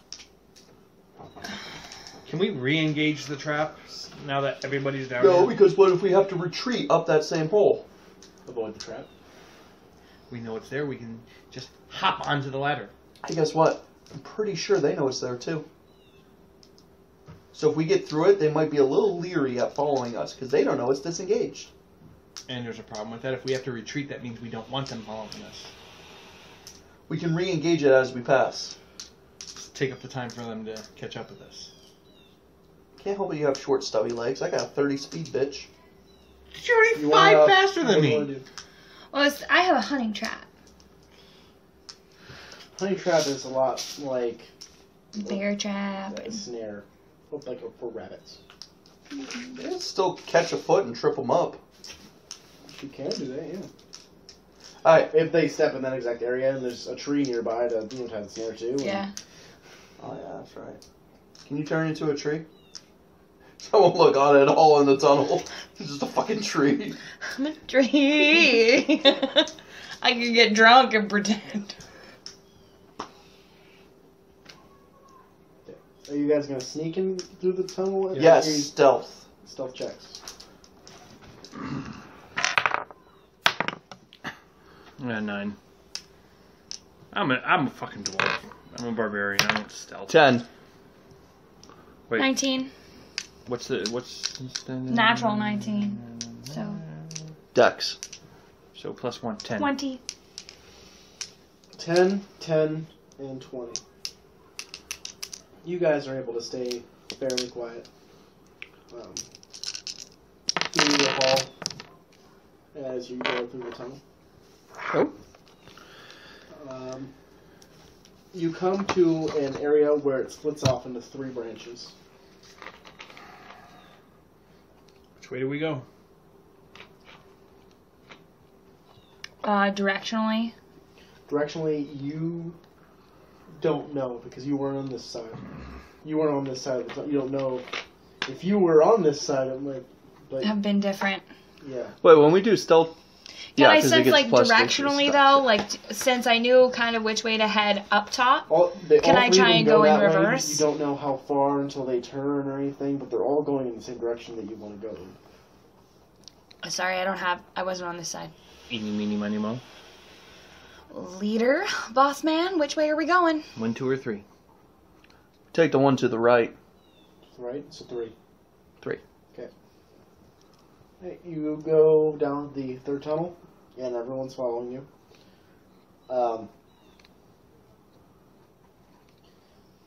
[SPEAKER 3] Can we re-engage the trap now that everybody's down
[SPEAKER 1] No,
[SPEAKER 3] here?
[SPEAKER 1] because what if we have to retreat up that same pole?
[SPEAKER 2] Avoid the trap.
[SPEAKER 3] We know it's there. We can just hop onto the ladder.
[SPEAKER 1] Hey, guess what? I'm pretty sure they know it's there too. So if we get through it, they might be a little leery at following us because they don't know it's disengaged.
[SPEAKER 3] And there's a problem with that. If we have to retreat, that means we don't want them following us.
[SPEAKER 1] We can re-engage it as we pass.
[SPEAKER 3] Just take up the time for them to catch up with us.
[SPEAKER 1] Can't help it you have short, stubby legs. I got a 30 speed, bitch.
[SPEAKER 3] You're already
[SPEAKER 2] You wanna-
[SPEAKER 3] 5 faster
[SPEAKER 2] what
[SPEAKER 3] than
[SPEAKER 2] do you wanna
[SPEAKER 3] me.
[SPEAKER 2] do?
[SPEAKER 4] Well, I have a hunting trap.
[SPEAKER 2] Honey trap is a lot like
[SPEAKER 4] Bear trap.
[SPEAKER 2] a snare, look like for rabbits.
[SPEAKER 1] It'll still catch a foot and trip them up.
[SPEAKER 2] You can do that, yeah.
[SPEAKER 1] Alright.
[SPEAKER 2] If they step in that exact area and there's a tree nearby to have the snare too.
[SPEAKER 4] Yeah.
[SPEAKER 1] Oh yeah, that's right. Can you turn into a tree? Someone look on it all in the tunnel. It's just a fucking tree.
[SPEAKER 4] I'm a tree. I could get drunk and pretend.
[SPEAKER 2] Are you guys gonna sneak in through the tunnel?
[SPEAKER 1] Yes,
[SPEAKER 2] Or you-
[SPEAKER 1] stealth.
[SPEAKER 2] Stealth checks.
[SPEAKER 3] Yeah, 9. I'm a fucking dwarf. I'm a barbarian. I don't stealth.
[SPEAKER 1] 10.
[SPEAKER 3] Wait,
[SPEAKER 4] 19.
[SPEAKER 3] what's the
[SPEAKER 4] Natural 19. So,
[SPEAKER 1] Dex.
[SPEAKER 3] So plus 1, 10.
[SPEAKER 4] 20.
[SPEAKER 2] 10, 10, and 20. You guys are able to stay fairly quiet. Through the hall as you go through the tunnel.
[SPEAKER 1] Oh.
[SPEAKER 2] You come to an area where it splits off into 3 branches.
[SPEAKER 3] Which way do we go?
[SPEAKER 4] Directionally.
[SPEAKER 2] Directionally, you don't know because you weren't on this side. You weren't on this side of the tunnel. You don't know if you were on this side. It might, but
[SPEAKER 4] Have been different.
[SPEAKER 2] yeah.
[SPEAKER 1] Wait, when we do stealth...
[SPEAKER 4] Can I
[SPEAKER 1] 'cause it
[SPEAKER 4] sense,
[SPEAKER 1] gets
[SPEAKER 4] like,
[SPEAKER 1] plus 6
[SPEAKER 4] directionally,
[SPEAKER 1] stuff.
[SPEAKER 4] though? Like, since I knew kind of which way to head up top?
[SPEAKER 2] Can
[SPEAKER 4] I try and go in
[SPEAKER 2] that way.
[SPEAKER 4] reverse?
[SPEAKER 2] You don't know how far until they turn or anything, but they're all going in the same direction that you want to go in.
[SPEAKER 4] Sorry, I wasn't on this side.
[SPEAKER 3] Eeny, meeny, miny, mo.
[SPEAKER 4] Leader, boss man, which way are we going?
[SPEAKER 3] 1, 2, or 3.
[SPEAKER 1] Take the one to the right.
[SPEAKER 2] Right? So 3.
[SPEAKER 1] 3.
[SPEAKER 2] Okay. Hey, you go down the 3rd tunnel, and everyone's following you.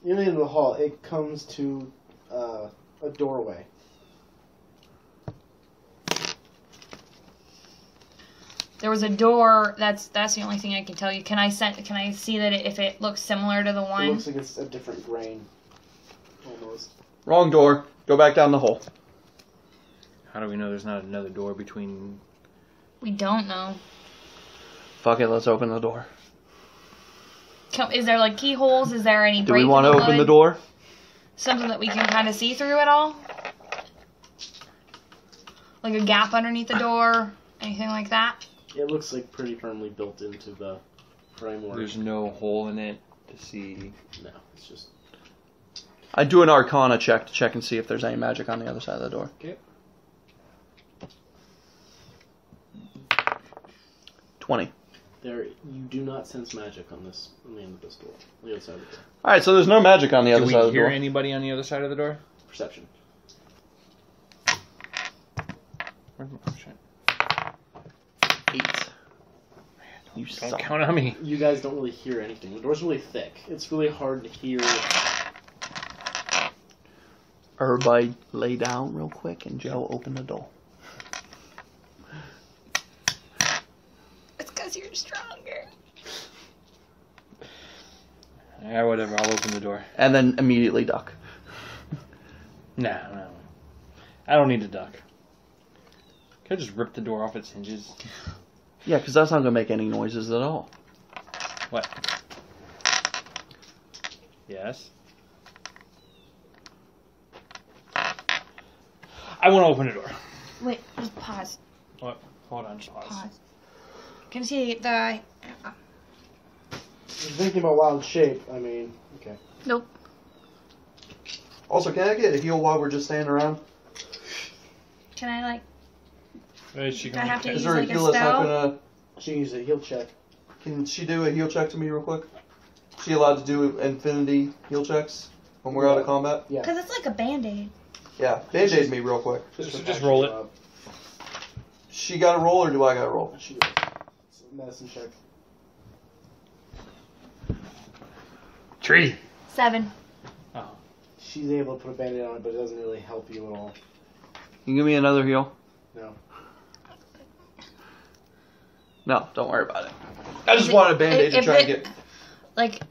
[SPEAKER 2] Near the end of the hall, it comes to a doorway.
[SPEAKER 4] There was a door. That's the only thing I can tell you. Can I see that if it looks similar to the
[SPEAKER 2] It
[SPEAKER 4] one?
[SPEAKER 2] looks like it's a different grain. Almost.
[SPEAKER 1] Wrong door. Go back down the hole.
[SPEAKER 3] How do we know there's not another door between...
[SPEAKER 4] We don't know.
[SPEAKER 1] Fuck it, let's open the door.
[SPEAKER 4] Is there like keyholes? Is there any?
[SPEAKER 1] Do we
[SPEAKER 4] break
[SPEAKER 1] want to
[SPEAKER 4] in the
[SPEAKER 1] open
[SPEAKER 4] wood?
[SPEAKER 1] the door?
[SPEAKER 4] Something that we can kind of see through at all? Like a gap underneath the door? Anything like that?
[SPEAKER 2] It looks like pretty firmly built into the framework.
[SPEAKER 3] There's no hole in it to see...
[SPEAKER 2] No, it's just...
[SPEAKER 1] I do an Arcana check to check and see if there's any magic on the other side of the door.
[SPEAKER 2] Okay.
[SPEAKER 1] 20.
[SPEAKER 2] There, you do not sense magic on the end of this door. On the other side of the door.
[SPEAKER 1] Alright, so there's no magic on the
[SPEAKER 3] Do
[SPEAKER 1] other
[SPEAKER 3] we
[SPEAKER 1] side of the
[SPEAKER 3] hear
[SPEAKER 1] door.
[SPEAKER 3] anybody on the other side of the door?
[SPEAKER 2] Perception.
[SPEAKER 3] Where's my perception?
[SPEAKER 1] 8. You
[SPEAKER 3] Don't
[SPEAKER 1] suck.
[SPEAKER 3] count on me.
[SPEAKER 2] You guys don't really hear anything. The door's really thick. It's really hard to hear.
[SPEAKER 1] Everybody lay down real quick and Joe open the door.
[SPEAKER 4] It's because you're stronger.
[SPEAKER 3] Yeah, whatever. I'll open the door.
[SPEAKER 1] And then immediately duck.
[SPEAKER 3] No. I don't need to duck. Can I just rip the door off its hinges?
[SPEAKER 1] Yeah, because that's not going to make any noises at all.
[SPEAKER 3] What? Yes? I want to open the door.
[SPEAKER 4] Wait, just pause.
[SPEAKER 3] What? Hold on, just pause.
[SPEAKER 4] Pause. Can you see the?
[SPEAKER 2] You're thinking about wild shape. I mean, okay.
[SPEAKER 4] Nope.
[SPEAKER 1] Also, can I get a heal while we're just standing around?
[SPEAKER 4] Can I like?
[SPEAKER 3] Is she
[SPEAKER 4] Do I have to
[SPEAKER 1] Is
[SPEAKER 4] use
[SPEAKER 1] there a
[SPEAKER 4] like a
[SPEAKER 1] heal that's not
[SPEAKER 4] spell?
[SPEAKER 1] going to...
[SPEAKER 2] She can use a heal check.
[SPEAKER 1] Can she do a heal check to me real quick? Is she allowed to do infinity heal checks when we're out of combat?
[SPEAKER 2] Yeah.
[SPEAKER 4] Because it's like a band-aid.
[SPEAKER 1] Yeah, band-aid me real quick.
[SPEAKER 3] Just roll it.
[SPEAKER 1] She got to roll or do I got to roll?
[SPEAKER 2] She does. It's a medicine check.
[SPEAKER 3] Tree.
[SPEAKER 4] 7.
[SPEAKER 3] Oh.
[SPEAKER 2] She's able to put a band-aid on it, but it doesn't really help you at all.
[SPEAKER 1] You give me another heal?
[SPEAKER 2] No.
[SPEAKER 1] No, don't worry about it. I just want a band-aid to
[SPEAKER 4] if
[SPEAKER 1] try and
[SPEAKER 4] it-
[SPEAKER 1] get...
[SPEAKER 4] Like,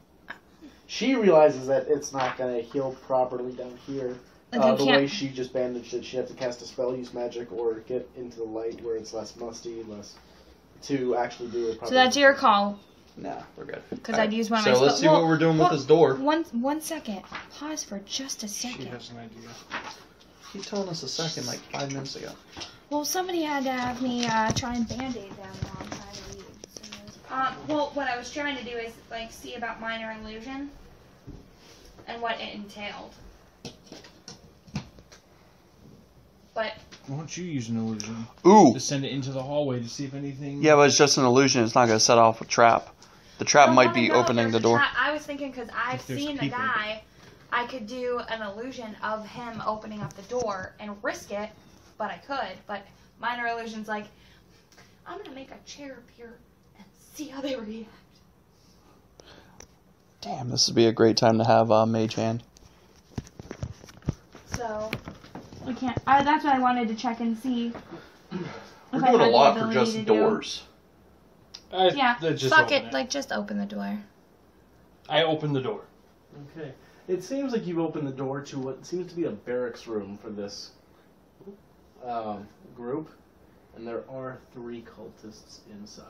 [SPEAKER 2] She realizes that it's not going to heal properly down here.
[SPEAKER 4] Like you
[SPEAKER 2] The
[SPEAKER 4] can't-
[SPEAKER 2] way she just bandaged it, she'd have to cast a spell, use magic, or get into the light where it's less musty, to actually do it properly.
[SPEAKER 4] so that's your call.
[SPEAKER 1] Nah, we're good.
[SPEAKER 4] Because I'd use one of
[SPEAKER 1] So
[SPEAKER 4] my
[SPEAKER 1] let's see what we're doing with this door.
[SPEAKER 4] One second. Pause for just a
[SPEAKER 3] She
[SPEAKER 4] second.
[SPEAKER 3] has an idea.
[SPEAKER 1] He's telling us a second, like 5 minutes ago.
[SPEAKER 4] Well, somebody had to have me try and band-aid them while I'm trying to leave. Well, what I was trying to do is, like, see about minor illusion and what it entailed. But,
[SPEAKER 3] Why don't you use an illusion
[SPEAKER 1] Ooh!
[SPEAKER 3] to send it into the hallway to see if anything?
[SPEAKER 1] Yeah, but it's just an illusion. It's not going to set off a trap. The trap
[SPEAKER 4] I
[SPEAKER 1] might
[SPEAKER 4] wanna
[SPEAKER 1] be
[SPEAKER 4] know if
[SPEAKER 1] opening the
[SPEAKER 4] there's a
[SPEAKER 1] door.
[SPEAKER 4] trap. I was thinking, because I've
[SPEAKER 3] If there's
[SPEAKER 4] seen the
[SPEAKER 3] people.
[SPEAKER 4] guy, I could do an illusion of him opening up the door and risk it, but I could. But minor illusion's like, I'm going to make a chair appear and see how they react.
[SPEAKER 1] Damn, this would be a great time to have Mage Hand.
[SPEAKER 4] So, we can't. That's what I wanted to check and see.
[SPEAKER 1] We're
[SPEAKER 4] if I
[SPEAKER 1] doing a
[SPEAKER 4] had the
[SPEAKER 1] lot for
[SPEAKER 4] ability
[SPEAKER 1] just
[SPEAKER 4] to do.
[SPEAKER 1] doors.
[SPEAKER 4] Yeah,
[SPEAKER 3] Just
[SPEAKER 4] fuck
[SPEAKER 3] open
[SPEAKER 4] it. Like, just open the door.
[SPEAKER 3] I open the door.
[SPEAKER 2] Okay. It seems like you've opened the door to what seems to be a barracks room for this group, and there are 3 cultists inside.